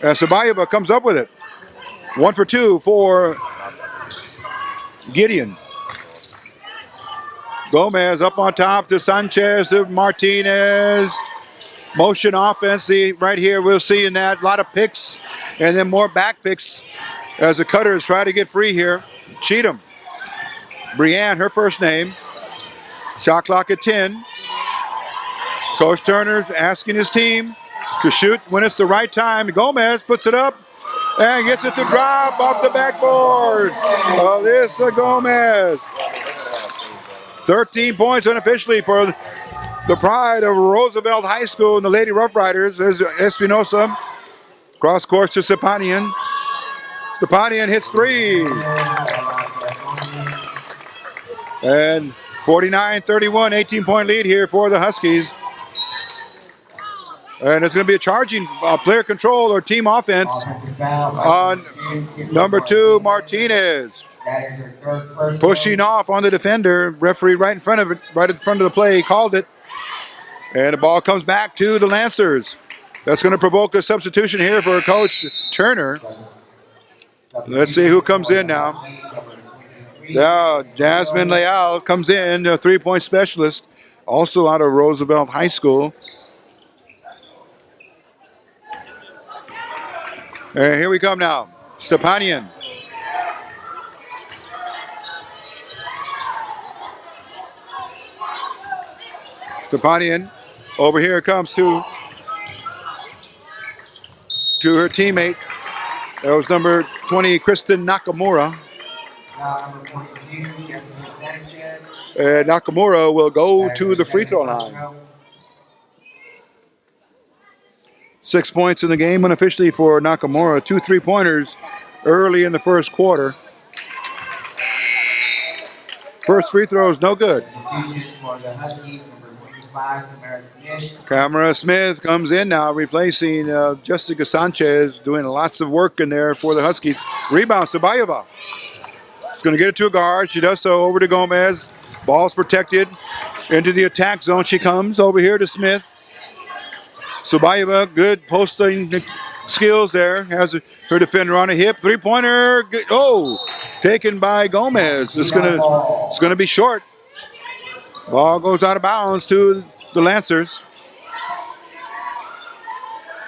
And Sabayeva comes up with it. 1 for 2 for Gideon. Gomez up on top to Sanchez, to Martinez. Motion offense right here. We'll see in that. A lot of picks and then more back picks as the Cutters try to get free here. Cheatham. Brianne, her first name. Shot clock at 10. Coach Turner asking his team to shoot when it's the right time. Gomez puts it up and gets it to drop off the backboard. Alyssa Gomez. 13 points unofficially for the pride of Roosevelt High School and the Lady Rough Riders. There's Espinosa. Cross court to Stepanian. Stepanian hits three. And 49-31, 18-point lead here for the Huskies. And it's going to be a charging player control or team offense on number 2, Martinez. Pushing off on the defender. Referee right in front of it, right in front of the play, called it. And the ball comes back to the Lancers. That's going to provoke a substitution here for Coach Turner. Let's see who comes in now. Now, Jasmine Leal comes in, a three-point specialist, also out of Roosevelt High School. And here we come now. Stepanian. Stepanian over here comes to her teammate. That was number 20, Kristen Nakamura. Nakamura will go to the free throw line. 6 points in the game unofficially for Nakamura. 2 3-pointers early in the first quarter. First free throw is no good. Camera Smith comes in now, replacing Jessica Sanchez, doing lots of work in there for the Huskies. Rebound, Sabayeva. She's going to get it to a guard. She does so over to Gomez. Ball's protected. Into the attack zone she comes. Over here to Smith. Sabayeva, good posting skills there. Has her defender on a hip. Three-pointer. Oh, taken by Gomez. It's going to be short. Ball goes out of bounds to the Lancers.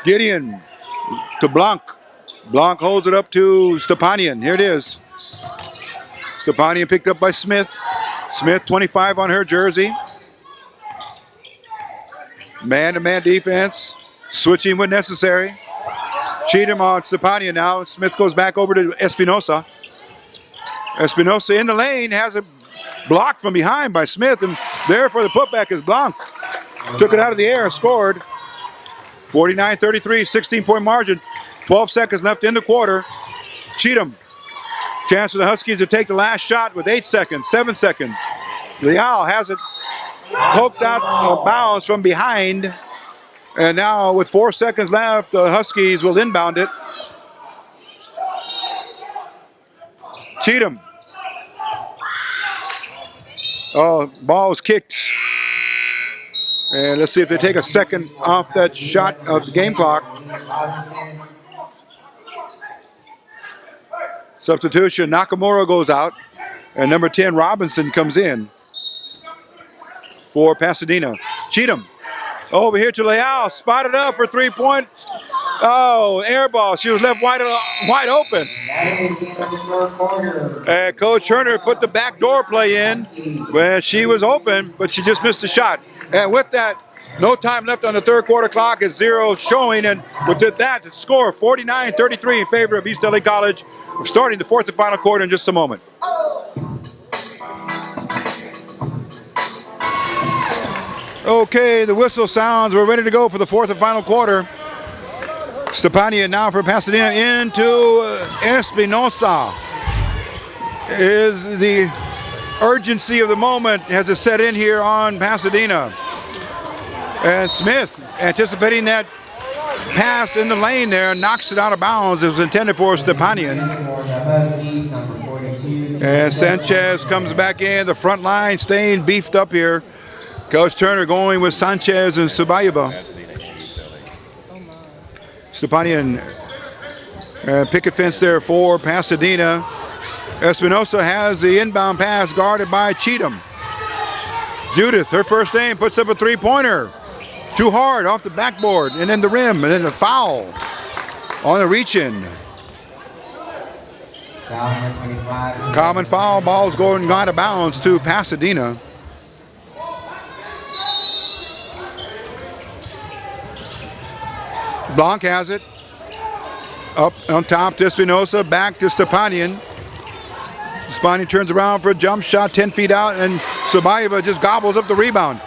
Gideon to Blanc. Blanc holds it up to Stepanian. Here it is. Stepanian picked up by Smith. Smith, 25 on her jersey. Man-to-man defense. Switching when necessary. Cheatham on Stepanian now. Smith goes back over to Espinosa. Espinosa in the lane has a block from behind by Smith, and there for the putback is Blanc. Took it out of the air, scored. 49-33, 16-point margin. 12 seconds left in the quarter. Cheatham. Chance for the Huskies to take the last shot with 8 seconds, 7 seconds. Leal has it poked out of bounds from behind. And now with 4 seconds left, the Huskies will inbound it. Cheatham. Oh, ball was kicked. And let's see if they take a second off that shot of the game clock. Substitution, Nakamura goes out. And number 10, Robinson, comes in for Pasadena. Cheatham over here to Leal, spotted up for 3 points. Oh, air ball. She was left wide open. And Coach Turner put the backdoor play in when she was open, but she just missed the shot. And with that, no time left on the third quarter clock. It's 0 showing, and with that, the score 49-33 in favor of East L.A. College. We're starting the fourth and final quarter in just a moment. Okay, the whistle sounds. We're ready to go for the fourth and final quarter. Stepania now for Pasadena into Espinosa. Is the urgency of the moment has it set in here on Pasadena. And Smith, anticipating that pass in the lane there, knocks it out of bounds. It was intended for Stepanian. And Sanchez comes back in. The front line staying beefed up here. Coach Turner going with Sanchez and Subayeva. Stepanian picket fence there for Pasadena. Espinosa has the inbound pass guarded by Cheatham. Judith, her first aim, puts up a three-pointer. Too hard off the backboard and then the rim, and then the foul on the reach-in. Common foul, ball's going out of bounds to Pasadena. Blanc has it. Up on top to Espinosa, back to Stepanian. Stepanian turns around for a jump shot, 10 feet out, and Subayeva just gobbles up the rebound.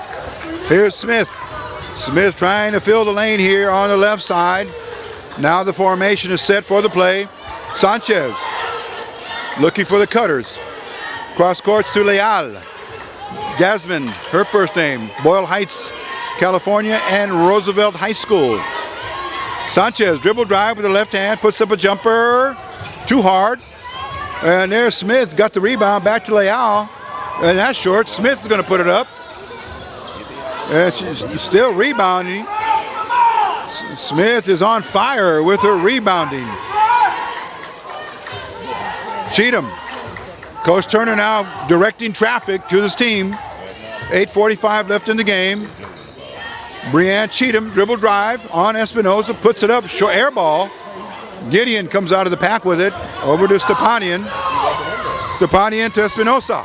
Here's Smith. Smith trying to fill the lane here on the left side. Now the formation is set for the play. Sanchez looking for the cutters. Cross courts to Leal. Jasmine, her first name, Boyle Heights, California, and Roosevelt High School. Sanchez, dribble drive with the left hand, puts up a jumper, too hard. And there's Smith, got the rebound, back to Leal. And that's short, Smith's gonna put it up. And she's still rebounding. Smith is on fire with her rebounding. Cheatham. Coach Turner now directing traffic to this team. 8:45 left in the game. Breanne Cheatham, dribble drive on Espinosa, puts it up, short air ball. Gideon comes out of the pack with it, over to Stepanian. Stepanian to Espinosa.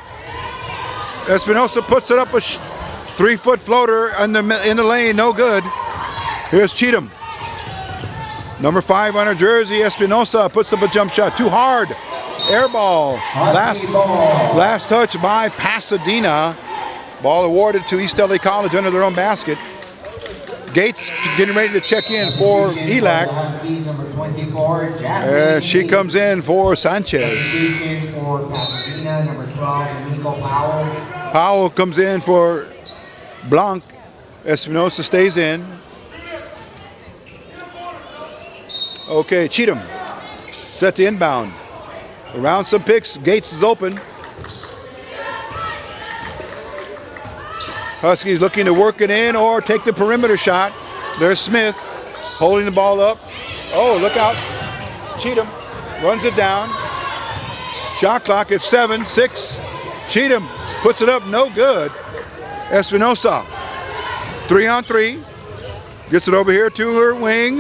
Espinosa puts it up, a 3-foot floater in the lane, no good. Here's Cheatham. Number 5 on her jersey, Espinosa puts up a jump shot, too hard. Air ball. Last touch by Pasadena. Ball awarded to East L.A. College under their own basket. Gates getting ready to check in for ELAC. She comes in for Sanchez. Powell comes in for Blanc. Espinosa stays in. Okay, Cheatham set to inbound. Around some picks, Gates is open. Huskies looking to work it in or take the perimeter shot. There's Smith holding the ball up. Oh, look out. Cheatham runs it down. Shot clock at 7, 6. Cheatham puts it up, no good. Espinosa, 3-on-3. Gets it over here to her wing.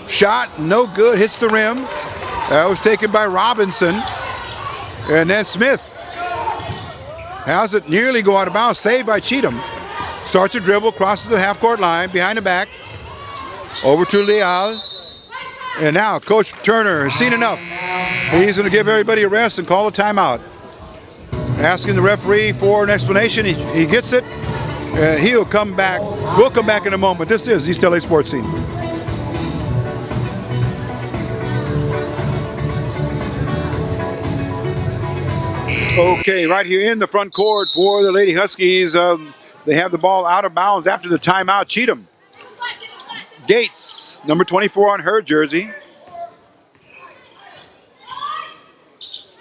Shot, no good, hits the rim. That was taken by Robinson. And then Smith has it nearly go out of bounds, saved by Cheatham. Starts to dribble, crosses the half-court line, behind the back. Over to Leal. And now Coach Turner has seen enough. He's going to give everybody a rest and call a timeout. Asking the referee for an explanation. He gets it. And he'll come back. We'll come back in a moment. This is East LA Sports Scene. Okay, right here in the front court for the Lady Huskies. They have the ball out of bounds after the timeout. Cheatham. Gates, number 24 on her jersey.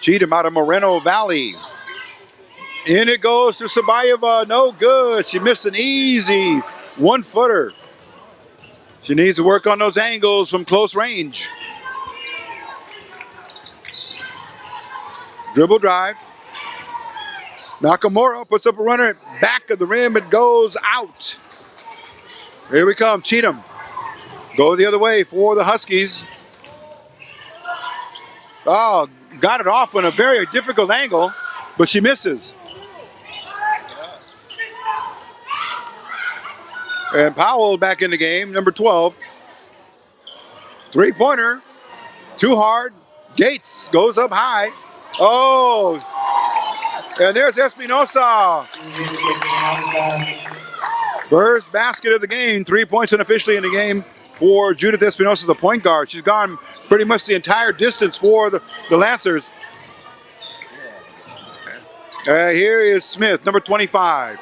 Cheatham out of Moreno Valley. In it goes to Sabayeva. No good. She missed an easy one-footer. She needs to work on those angles from close range. Dribble drive. Nakamura puts up a runner. Back of the rim. It goes out. Here we come. Cheatham. Go the other way for the Huskies. Oh, got it off on a very difficult angle, but she misses. And Powell back in the game, number 12. Three-pointer. Too hard. Gates goes up high. Oh, and there's Espinosa. First basket of the game. 3 points unofficially in the game for Judith Espinosa, the point guard. She's gone pretty much the entire distance for the Lancers. Here is Smith, number 25.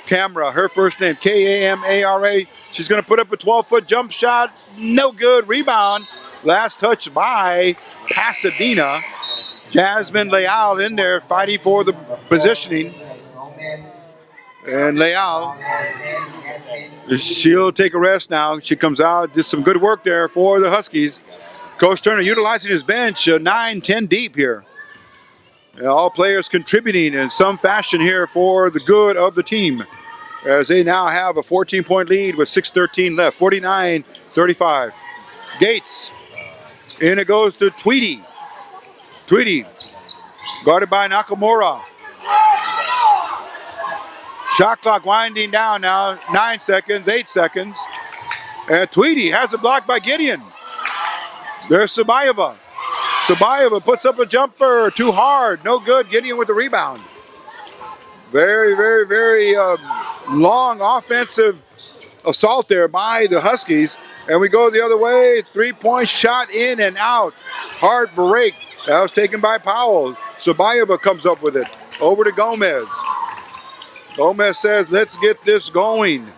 Camera, her first name, Kamara. She's going to put up a 12-foot jump shot. No good. Rebound. Last touch by Pasadena. Jasmine Leal in there fighting for the positioning. And Leal, she'll take a rest now. She comes out, did some good work there for the Huskies. Coach Turner utilizing his bench, 9-10 deep here. All players contributing in some fashion here for the good of the team, as they now have a 14-point lead with 6:13 left, 49-35. Gates, in it goes to Tweedy. Tweedy, guarded by Nakamura. Shot clock winding down now, 9 seconds, 8 seconds. And Tweedy has a block by Gideon. There's Sabayeva. Sabayeva puts up a jumper, too hard, no good. Gideon with the rebound. Very, very, very long offensive assault there by the Huskies. And we go the other way, three-point shot in and out. Hard break. That was taken by Powell. Sabayeva comes up with it. Over to Gomez. Gomez says, let's get this going.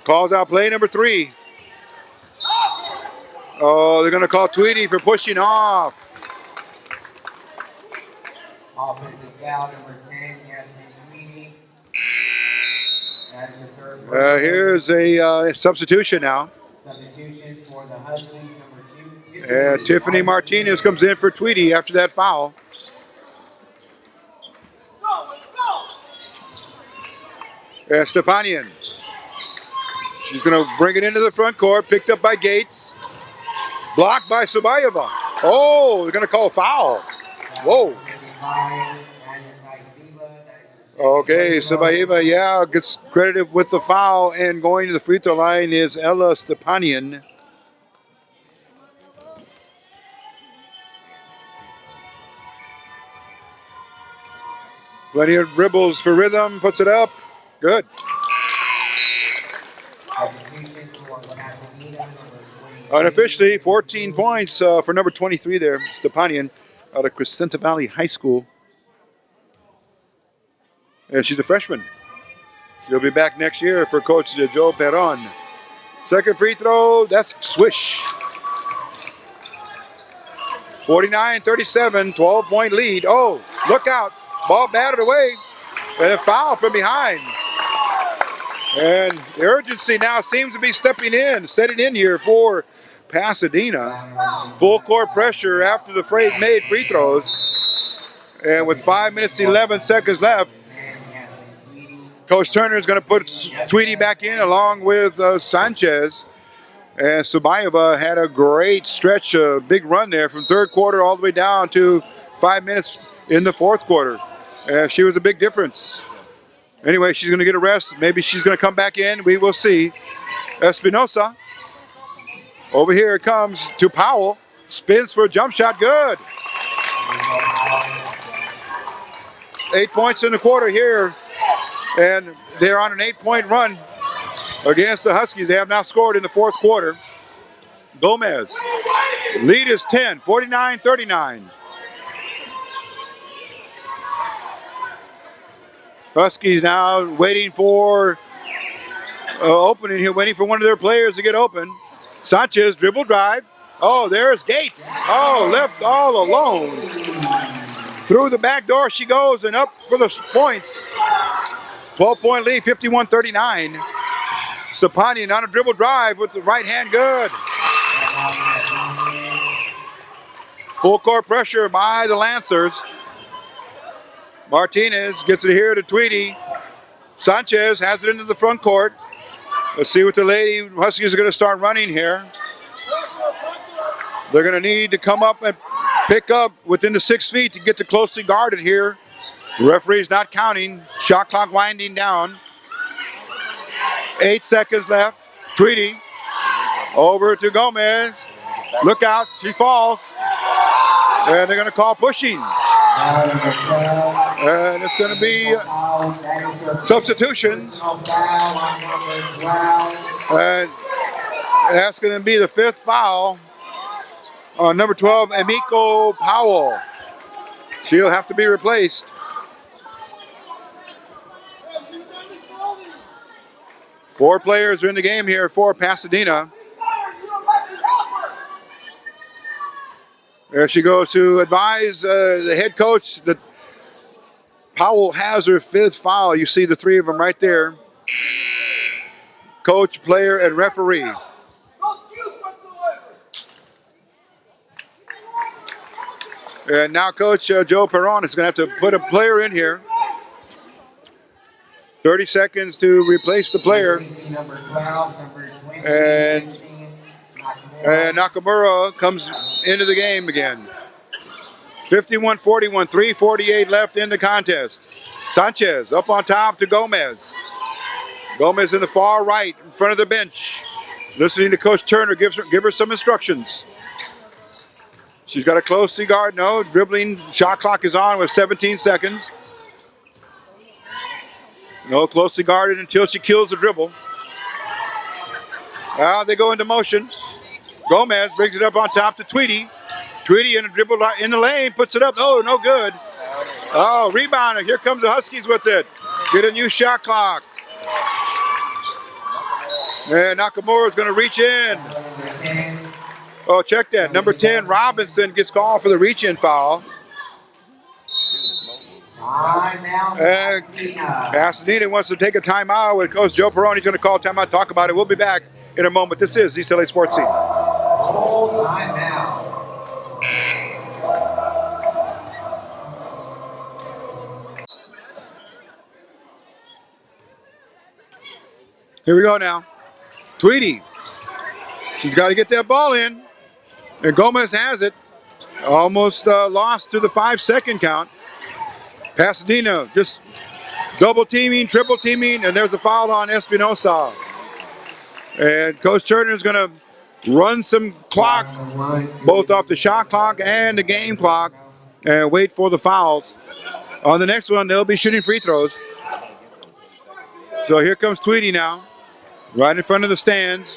Calls out play number 3. Oh, they're going to call Tweedy for pushing off. Offensive foul number 10, Yasmin Tweedy. That's the third. Here's a substitution now. Substitution for the Huskies, number 2. And Tiffany Martinez comes in for Tweedy after that foul. And Stepanian. She's going to bring it into the front court, picked up by Gates. Blocked by Sabayeva. Oh, they're going to call foul. Whoa. Okay, Sabayeva, yeah, gets credited with the foul, and going to the free throw line is Ella Stepanian. Plenty of dribbles for rhythm, puts it up. Good. Unofficially, 14 points for number 23 there, Stepanian, out of Crescenta Valley High School. And she's a freshman. She'll be back next year for Coach Joe Perron. Second free throw, that's swish. 49-37, 12-point lead. Oh, look out. Ball batted away. And a foul from behind. And the urgency now seems to be stepping in, setting in here for Pasadena. Full court pressure after the made free throws. And with 5 minutes and 11 seconds left, Coach Turner is going to put Tweedy back in along with Sanchez. And Sabayeva had a great stretch, a big run there from third quarter all the way down to 5 minutes in the fourth quarter. She was a big difference. Anyway, she's going to get a rest. Maybe she's going to come back in. We will see. Espinosa. Over here it comes to Powell. Spins for a jump shot. Good. 8 points in the quarter here. And they're on an 8-point run against the Huskies. They have now scored in the fourth quarter. Gomez. Lead is 10, 49-39. Huskies now waiting for opening here, waiting for one of their players to get open. Sanchez dribble drive. Oh, there's Gates. Oh, left all alone. Through the back door she goes and up for the points. 12-point lead, 51-39. Stepanian on a dribble drive with the right hand good. Full court pressure by the Lancers. Martinez gets it here to Tweedy. Sanchez has it into the front court. Let's see what the Lady Huskies are going to start running here. They're going to need to come up and pick up within the 6 feet to get to closely guarded here. The referee's not counting. Shot clock winding down. 8 seconds left. Tweedy over to Gomez. Look out, she falls. And they're going to call pushing. And it's going to be substitutions. And that's going to be the 5th foul on number 12, Emiko Powell. She'll have to be replaced. Four players are in the game here for Pasadena. There she goes to advise the head coach that Powell has her 5th foul. You see the 3 of them right there. Coach, player, and referee. And now Coach Joe Perron is going to have to put a player in here. 30 seconds to replace the player. And Nakamura comes into the game again. 51-41, 3:48 left in the contest. Sanchez up on top to Gomez. Gomez in the far right in front of the bench. Listening to Coach Turner give her some instructions. She's got a closely guard. No, dribbling. Shot clock is on with 17 seconds. No, closely guarded until she kills the dribble. They go into motion. Gomez brings it up on top to Tweedy. Tweedy in a dribble in the lane, puts it up. Oh, no good. Oh, rebound. Here comes the Huskies with it. Get a new shot clock. And Nakamura's going to reach in. Oh, check that. Number 10, Robinson, gets called for the reach-in foul. And Pasadena wants to take a timeout with Coach Joe Perron. He's going to call timeout, talk about it. We'll be back in a moment. This is East L.A. Sports Scene. Here we go now. Tweedy. She's got to get that ball in. And Gomez has it. Almost lost to the 5-second count. Pasadena just double teaming, triple teaming, and there's a foul on Espinosa. And Coach Turner is going to run some clock, both off the shot clock and the game clock, and wait for the fouls. On the next one, they'll be shooting free throws. So here comes Tweedy now, right in front of the stands.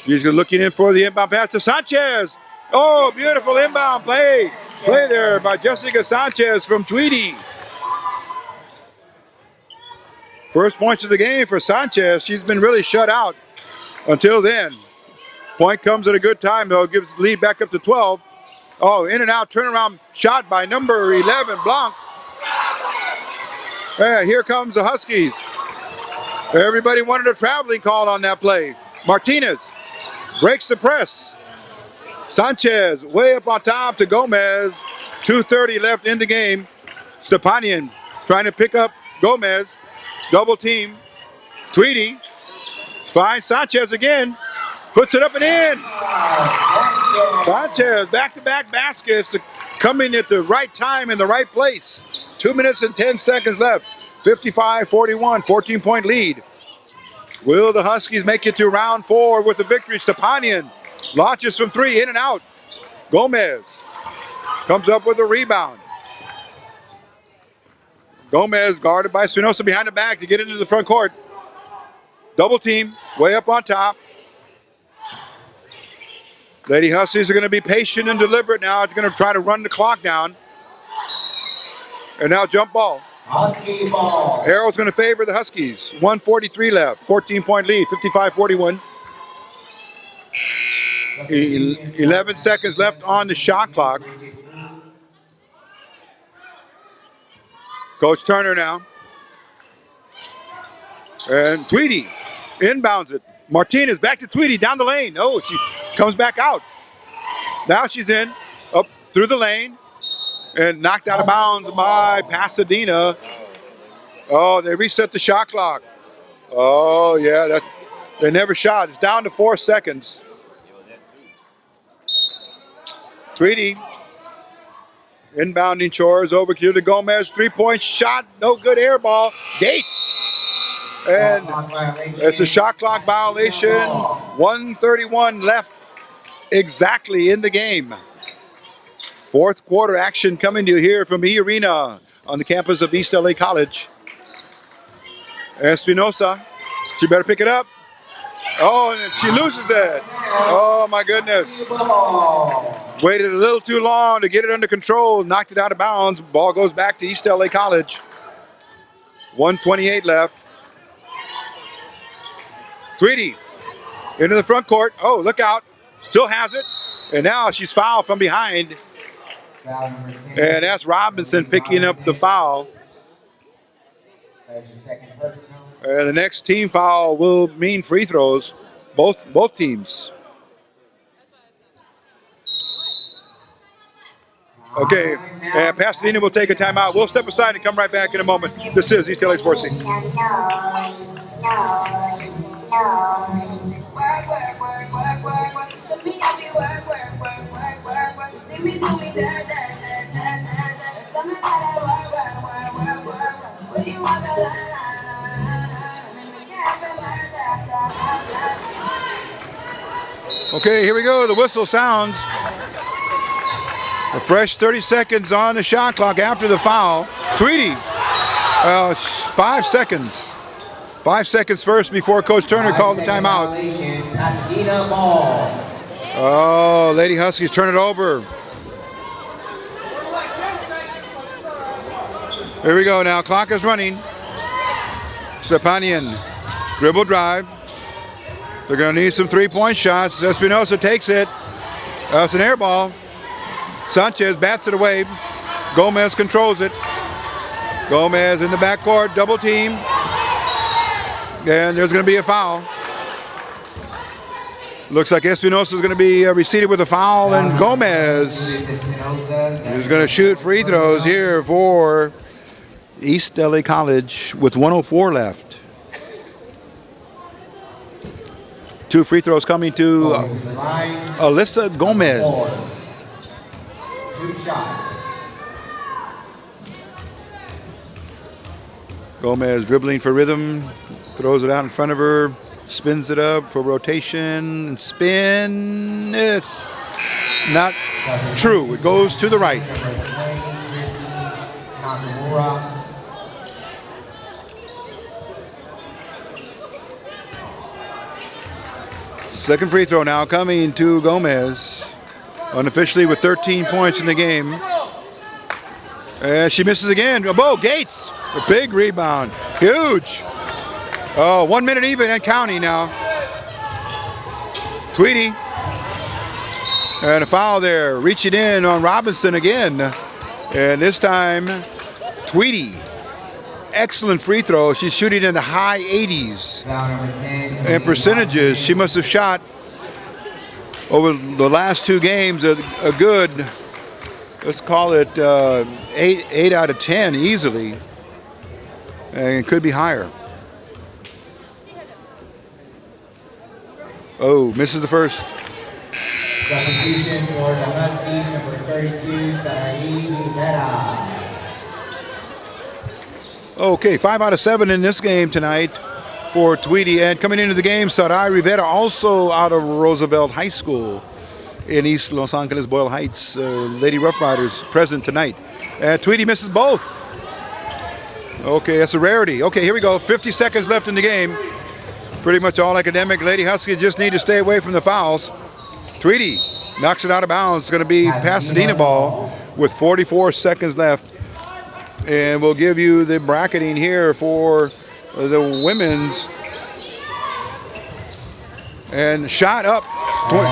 She's looking in for the inbound pass to Sanchez. Oh, beautiful inbound play. Play there by Jessica Sanchez from Tweedy. First points of the game for Sanchez. She's been really shut out until then. Point comes at a good time, though. Gives the lead back up to 12. Oh, in and out, turnaround shot by number 11, Blanc. And here comes the Huskies. Everybody wanted a traveling call on that play. Martinez breaks the press. Sanchez way up on top to Gomez. 2:30 left in the game. Stepanian trying to pick up Gomez. Double team. Tweedy finds Sanchez again. Puts it up and in. Sanchez back-to-back baskets coming at the right time in the right place. 2 minutes and 10 seconds left. 55-41, 14-point lead. Will the Huskies make it to round 4 with the victory? Stepanian launches from 3, in and out. Gomez comes up with a rebound. Gomez guarded by Espinosa behind the back to get into the front court. Double team, way up on top. Lady Huskies are going to be patient and deliberate now. It's going to try to run the clock down. And now jump ball. Husky ball. Arrow's going to favor the Huskies. 1:43 left. 14-point lead. 55-41. 11 seconds left on the shot clock. Coach Turner now. And Tweedy inbounds it. Martinez back to Tweedy down the lane. Oh, she comes back out. Now she's in, up through the lane, and knocked out of bounds by Pasadena. Oh, they reset the shot clock. Oh, yeah, they never shot. It's down to 4 seconds. Tweedy inbounding chores over here to Gomez. 3-point shot, no good, air ball. Gates. And it's a shot clock violation. 1:31 left exactly in the game. Fourth quarter action coming to you here from E Arena on the campus of East L.A. College. Espinosa, she better pick it up. Oh, and she loses it. Oh, my goodness. Waited a little too long to get it under control, knocked it out of bounds. Ball goes back to East L.A. College. 1:28 left. Tweedy into the front court. Oh, look out. Still has it. And now she's fouled from behind. And that's Robinson picking up the foul. And the next team foul will mean free throws, both teams. Okay, and Pasadena will take a timeout. We'll step aside and come right back in a moment. This is East LA Sports Scene. Okay, here we go. The whistle sounds. A fresh 30 seconds on the shot clock after the foul. Tweedy, 5 seconds. 5 seconds first before Coach Turner called the timeout. Pasadena ball. Oh, Lady Huskies turn it over. Here we go now. Clock is running. Stepanian, dribble drive. They're going to need some three-point shots. Espinosa takes it. It's an air ball. Sanchez bats it away. Gomez controls it. Gomez in the backcourt, double team. And there's going to be a foul. Looks like Espinosa is going to be received with a foul, and Gomez is going to shoot free throws here for East LA College with 1:04 left. 2 free throws coming to Alyssa Gomez. 2 shots. Gomez dribbling for rhythm, throws it out in front of her, spins it up for rotation, and spin. It's not true. It goes to the right. Second free throw now coming to Gomez, unofficially with 13 points in the game. And she misses again. Oh, Gates, a big rebound, huge. Oh, 1 minute even and counting now. Tweedy, and a foul there, reaching in on Robinson again. And this time, Tweedy, excellent free throw. She's shooting in the high 80s. And percentages, she must have shot over the last 2 games a good, let's call it 8 out of 10 easily, and it could be higher. Oh, misses the first. Substitution for the Huskies, number 32, Sarai Rivera. Okay, 5 out of 7 in this game tonight for Tweedy. And coming into the game, Sarai Rivera, also out of Roosevelt High School in East Los Angeles, Boyle Heights. Lady Rough Riders present tonight. And Tweedy misses both. Okay, that's a rarity. Okay, here we go. 50 seconds left in the game. Pretty much all academic. Lady Huskies just need to stay away from the fouls. Tweedy knocks it out of bounds. It's going to be Pasadena ball with 44 seconds left. And we'll give you the bracketing here for the women's. And shot up,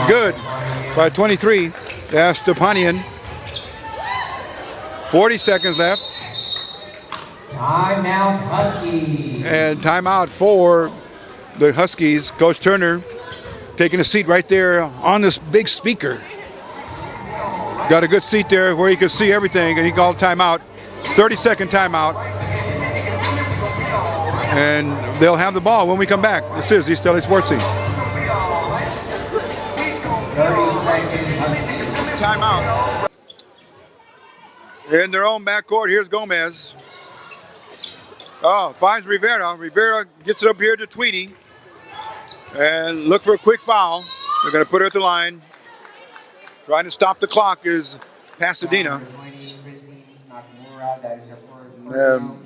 good, by 23. That's Stepanian. 40 seconds left. Timeout Huskies. And timeout for the Huskies. Coach Turner taking a seat right there on this big speaker. Got a good seat there where he can see everything, and he called timeout. 30-second timeout. And they'll have the ball when we come back. This is East L.A. Sports Scene. 30 seconds Huskies. Timeout. In their own backcourt, here's Gomez. Oh, finds Rivera. Rivera gets it up here to Tweedy. And look for a quick foul. They're going to put her at the line. Trying to stop the clock is Pasadena.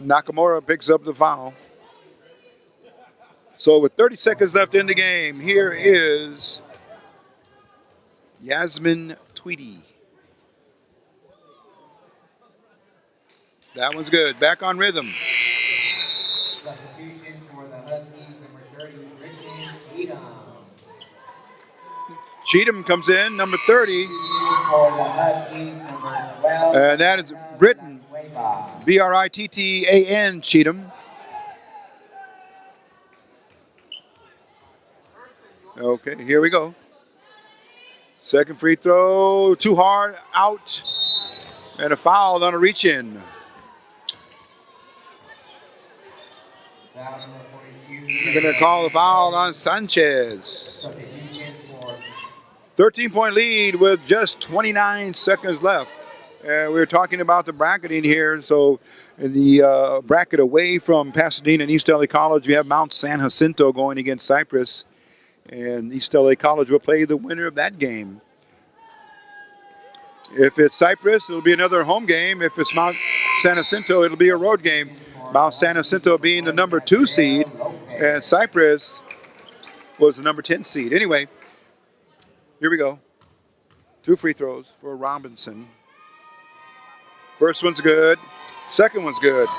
Nakamura picks up the foul. So with 30 seconds left in the game, here is Yasmin Tweedy. That one's good. Back on rhythm. Substitution for the Huskies, number 30, Brittany Cheatham. Cheatham comes in, number 30. For the Huskies, number 12. And that is Britton. Brittan Cheatham. Okay, here we go. Second free throw, too hard, out. And a foul on a reach in. We're going to call the foul on Sanchez. 13-point lead with just 29 seconds left. And we were talking about the bracketing here. So in the bracket away from Pasadena and East L.A. College, we have Mount San Jacinto going against Cypress. And East L.A. College will play the winner of that game. If it's Cypress, it'll be another home game. If it's Mount San Jacinto, it'll be a road game. Mount San Jacinto being the number 2 seed, and Cypress was the number 10 seed. Anyway, here we go. 2 free throws for Robinson. First one's good. Second one's good.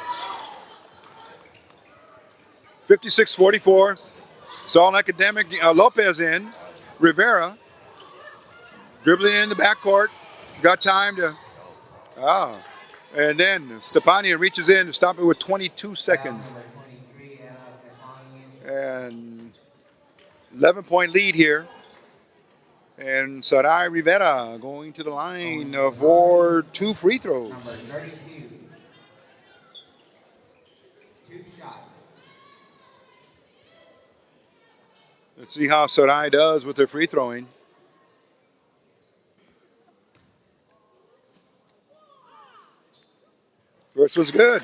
56-44. It's all academic. Lopez in. Rivera dribbling in the backcourt. Got time to. And then Stepanian reaches in to stop it with 22 seconds. And 11-point lead here. And Sarai Rivera going to the line for 2 free throws. Number 32. 2 shots. Let's see how Sarai does with her free throwing. First one's good.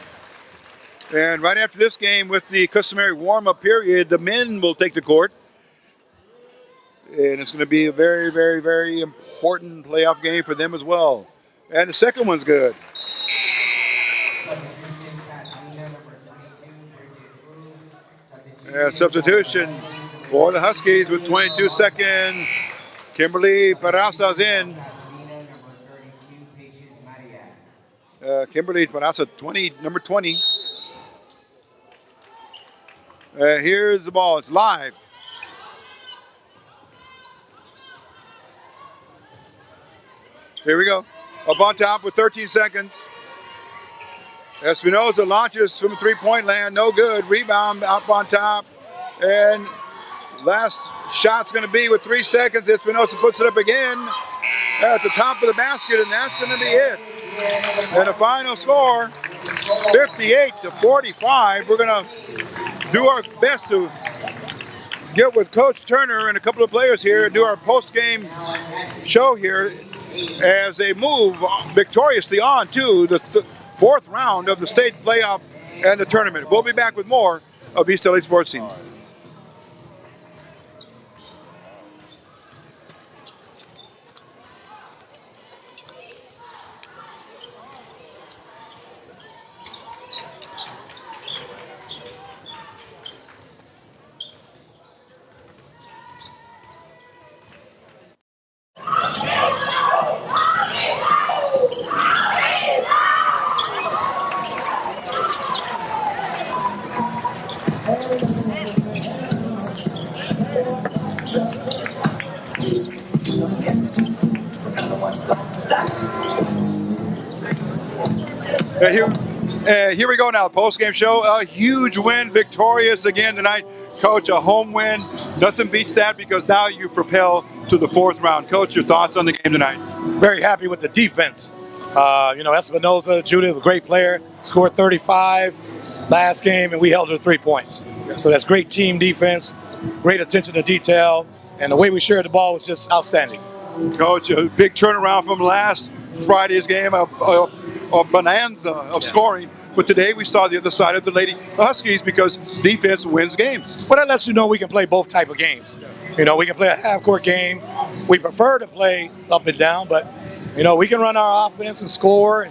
And right after this game, with the customary warm-up period, the men will take the court. And it's going to be a very, very, very important playoff game for them as well. And the second one's good. And substitution for the Huskies with 22 seconds. Kimberly Peraza's in. Kimberly Peraza, number 20. Here's the ball. It's live. Here we go. Up on top with 13 seconds. Espinoza launches from 3-point land. No good. Rebound up on top. And last shot's going to be with 3 seconds. Espinoza puts it up again at the top of the basket, and that's going to be it. And the final score, 58-45. We're going to do our best to get with Coach Turner and a couple of players here and do our post-game show here as they move victoriously on to the 4th round of the state playoff and the tournament. We'll be back with more of East L.A. Sports Scene. Here we go now, post-game show. A huge win, victorious again tonight. Coach, a home win. Nothing beats that because now you propel to the fourth round. Coach, your thoughts on the game tonight? Very happy with the defense. Espinoza, Judith, a great player, scored 35 last game, and we held her 3 points. So that's great team defense, great attention to detail, and the way we shared the ball was just outstanding. Coach, a big turnaround from last Friday's game, a bonanza of scoring. But today we saw the other side of the Lady Huskies because defense wins games. Well, that lets you know we can play both type of games. You know, we can play a half-court game. We prefer to play up and down, but, we can run our offense and score,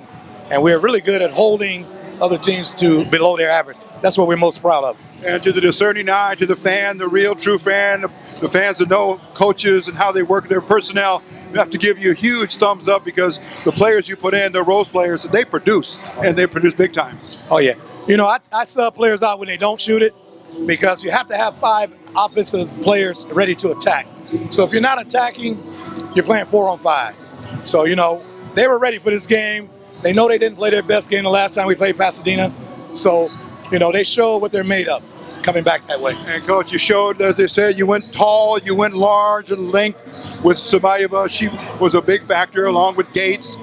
and we're really good at holding other teams to below their average. That's what we're most proud of. And to the discerning eye, to the fan, the real true fan, the fans that know coaches and how they work their personnel, we have to give you a huge thumbs up because the players you put in, the role players, they produce, and they produce big time. Oh, yeah. I sub players out when they don't shoot it because you have to have 5 offensive players ready to attack. So if you're not attacking, you're playing 4-on-5. So, they were ready for this game. They know they didn't play their best game the last time we played Pasadena. So, they showed what they're made of coming back that way. And Coach, you showed, as they said, you went tall, you went large in length with Sabayeva. She was a big factor along with Gates,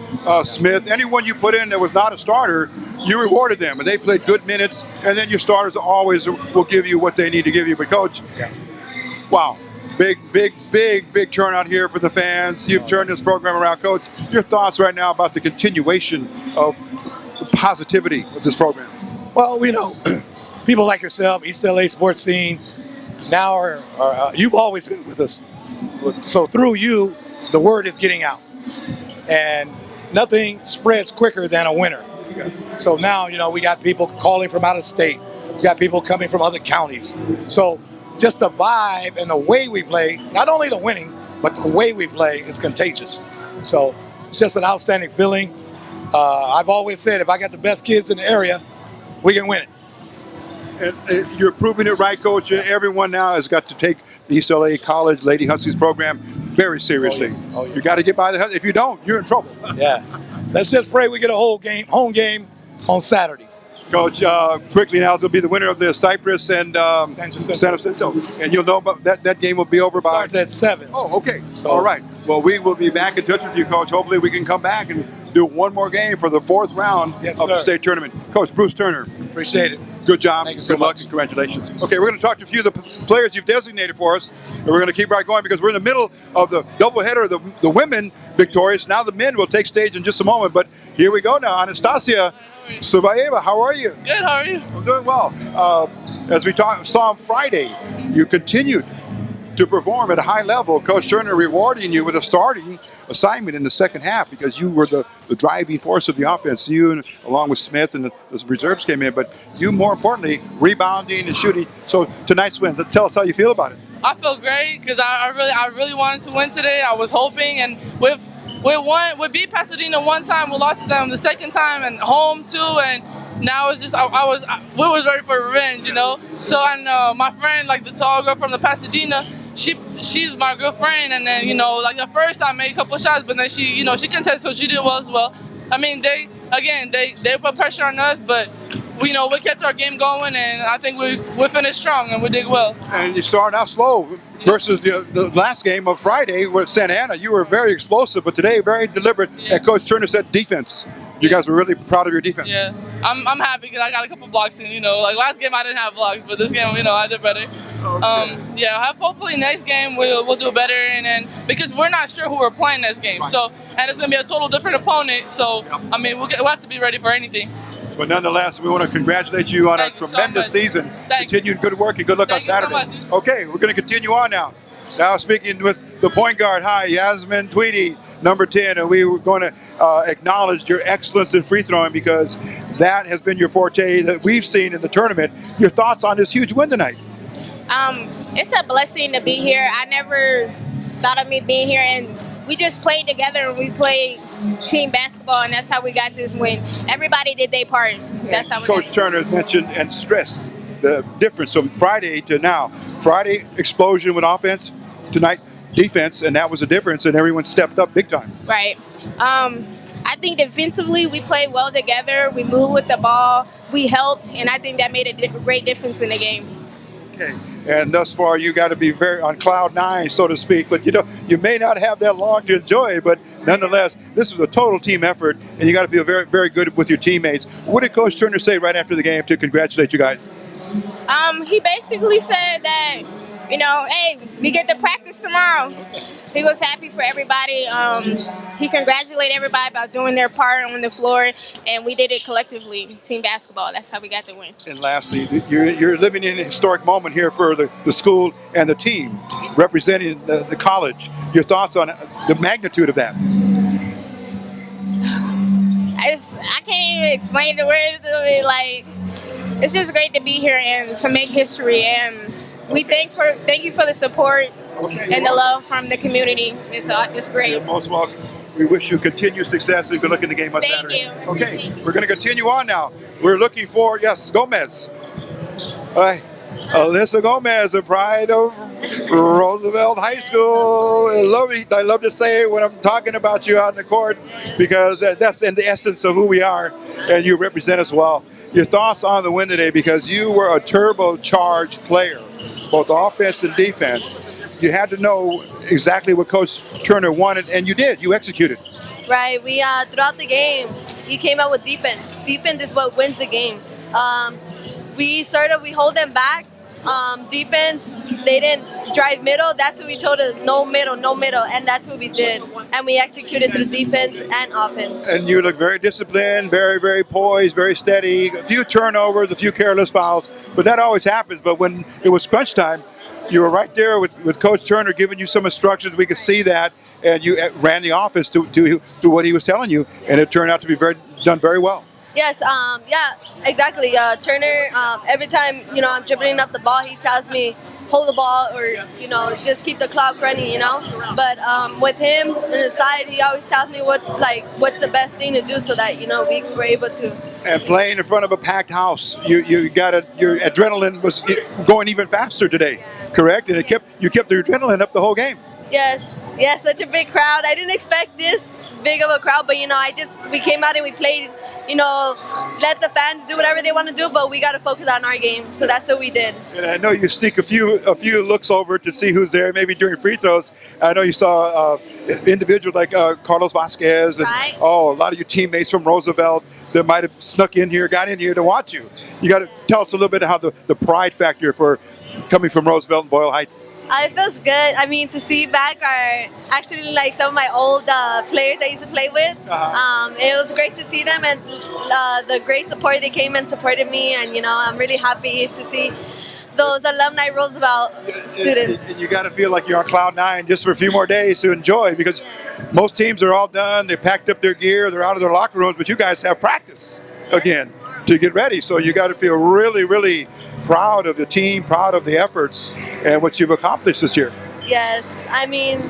Smith. Anyone you put in that was not a starter, you rewarded them. And they played good minutes. And then your starters always will give you what they need to give you. But Coach, wow. Big turnout here for the fans. You've turned this program around. Coach, your thoughts right now about the continuation of the positivity of this program? Well, people like yourself, East L.A. sports scene, now are you've always been with us. So through you, the word is getting out. And nothing spreads quicker than a winner. So now, we got people calling from out of state. We got people coming from other counties. So just the vibe and the way we play, not only the winning, but the way we play is contagious. So it's just an outstanding feeling. I've always said if I got the best kids in the area, we can win it. And you're proving it right, Coach. Everyone now has got to take the East L.A. College Lady Huskies program very seriously. Oh, yeah. You got to get by the Huskies. If you don't, you're in trouble. Yeah. Let's just pray we get a home game on Saturday. Coach, quickly now, it'll be the winner of the Cypress and San Jacinto. And you'll know about that game will be over by... Starts at 7. Oh, okay. So, all right. Well, we will be back in touch with you, Coach. Hopefully we can come back and do one more game for the 4th round of the state tournament. Coach Bruce Turner. Appreciate it. Good job. Thank you so Good luck much. And congratulations. Okay, we're going to talk to a few of the players you've designated for us. And we're going to keep right going because we're in the middle of the doubleheader, the women victorious. Now the men will take stage in just a moment. But here we go now. Anastasia Sabayeva, how are you? Good, how are you? I'm doing well. As we saw on Friday, you continued to perform at a high level. Coach Turner rewarding you with a starting assignment in the second half because you were the driving force of the offense. You, and, along with Smith and the reserves came in, but you, more importantly, rebounding and shooting. So tonight's win, tell us how you feel about it. I feel great because I really wanted to win today. I was hoping, and we beat Pasadena one time, we lost to them the second time, and home too, and now it's just we was ready for revenge, So and my friend, like the tall girl from the Pasadena, she's my good friend, and then like the first time I made a couple of shots, but then she contested, so she did well as well. I mean they put pressure on us, but we kept our game going, and I think we finished strong and we did well. And you started out slow versus the last game of Friday with Santa Ana. You were very explosive, but today very deliberate. And Coach Turner said defense. You guys were really proud of your defense. Yeah, I'm happy because I got a couple blocks in. Like last game I didn't have blocks, but this game I did better. Okay. Hopefully next game we'll do better, and then because we're not sure who we're playing next game, so and it's gonna be a total different opponent. So I mean we'll have to be ready for anything. But nonetheless, we want to congratulate you on a tremendous season. Continued good work and good luck on Saturday. Okay, we're going to continue on now. Now speaking with the point guard, Yasmin Tweedy, number 10, and we were going to acknowledge your excellence in free throwing because that has been your forte that we've seen in the tournament. Your thoughts on this huge win tonight? It's a blessing to be here. I never thought of me being here, and we just played together and we played team basketball, and that's how we got this win. Everybody did their part. That's how we Coach Turner mentioned and stressed the difference from Friday to now. Friday, explosion with offense. Tonight, defense, and that was the difference, and everyone stepped up big time. Right. I think defensively we played well together. We moved with the ball. We helped, and I think that made a great difference in the game. Okay. And thus far, you got to be very on cloud nine, so to speak. But you may not have that long to enjoy it. But nonetheless, this was a total team effort, and you got to feel very, very good with your teammates. What did Coach Turner say right after the game to congratulate you guys? He basically said that, hey, we get to practice tomorrow. He was happy for everybody. He congratulated everybody about doing their part on the floor, and we did it collectively, team basketball. That's how we got the win. And lastly, you're living in a historic moment here for the school and the team, representing the college. Your thoughts on the magnitude of that? I can't even explain the words of it. Like, it's just great to be here and to make history. And we thank you for the support and the love from the community. It's great. You're most welcome. We wish you continued success and good luck in the game on Saturday. Thank you. Okay, we're going to continue on now. We're looking for, yes, Gomez. All right. Alyssa Gomez, the pride of Roosevelt High School. I love to say it when I'm talking about you out in the court, because that's in the essence of who we are, and you represent us well. Your thoughts on the win today, because you were a turbocharged player, both offense and defense. You had to know exactly what Coach Turner wanted, and you did. You executed. Right. We throughout the game, he came out with defense. Defense is what wins the game. We hold them back. Defense, they didn't drive middle. That's what we told them, no middle, and that's what we did. And we executed through defense and offense. And you look very disciplined, very, very poised, very steady. A few turnovers, a few careless fouls, but that always happens. But when it was crunch time, you were right there with Coach Turner giving you some instructions. We could see that, and you ran the offense to what he was telling you, and it turned out to be done very well. Yes, yeah, exactly. Turner, every time, I'm dribbling up the ball, he tells me, hold the ball, or, just keep the clock running, But with him on the side, he always tells me what's the best thing to do so that, we were able to. And playing in front of a packed house, your adrenaline was going even faster today, correct? And you kept the adrenaline up the whole game. Yes, such a big crowd. I didn't expect this big of a crowd, but we came out and we played. Let the fans do whatever they want to do, but we got to focus on our game. So that's what we did. And I know you sneak a few looks over to see who's there, maybe during free throws. I know you saw individuals like Carlos Vasquez and right. a lot of your teammates from Roosevelt that might have got in here to watch you. You got to tell us a little bit how the pride factor for coming from Roosevelt and Boyle Heights. It feels good. I mean, to see back actually some of my old players I used to play with. It was great to see them, and the great support. They came and supported me, and I'm really happy to see those alumni Roosevelt students. And you got to feel like you're on cloud nine just for a few more days to enjoy, because most teams are all done. They packed up their gear. They're out of their locker rooms, but you guys have practice again to get ready. So you got to feel really, really proud of the team, proud of the efforts and what you've accomplished this year. Yes, I mean,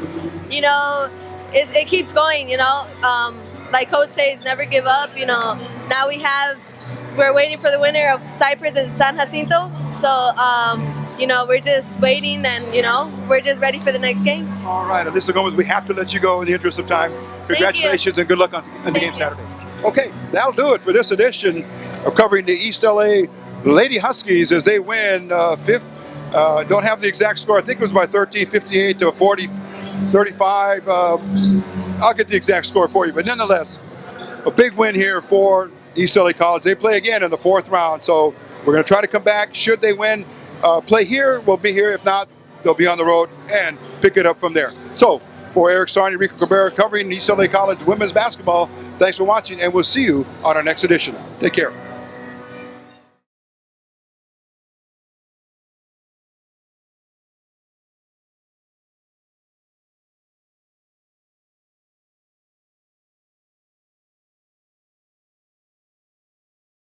it keeps going. Like Coach says, never give up. Now we're waiting for the winner of Cypress and San Jacinto. So we're just waiting, and we're just ready for the next game. All right, Alyssa Gomez, we have to let you go in the interest of time. Congratulations and good luck on the game Saturday. Okay, that'll do it for this edition of covering the East L.A. Lady Huskies as they win fifth. Don't have the exact score. I think it was by 13, 58 to 40, 35. I'll get the exact score for you. But nonetheless, a big win here for East L.A. College. They play again in the fourth round. So we're going to try to come back. Should they win, play here, we'll be here. If not, they'll be on the road and pick it up from there. So for Eric Sarni, Rico Cabrera, covering East L.A. College women's basketball, thanks for watching, and we'll see you on our next edition. Take care.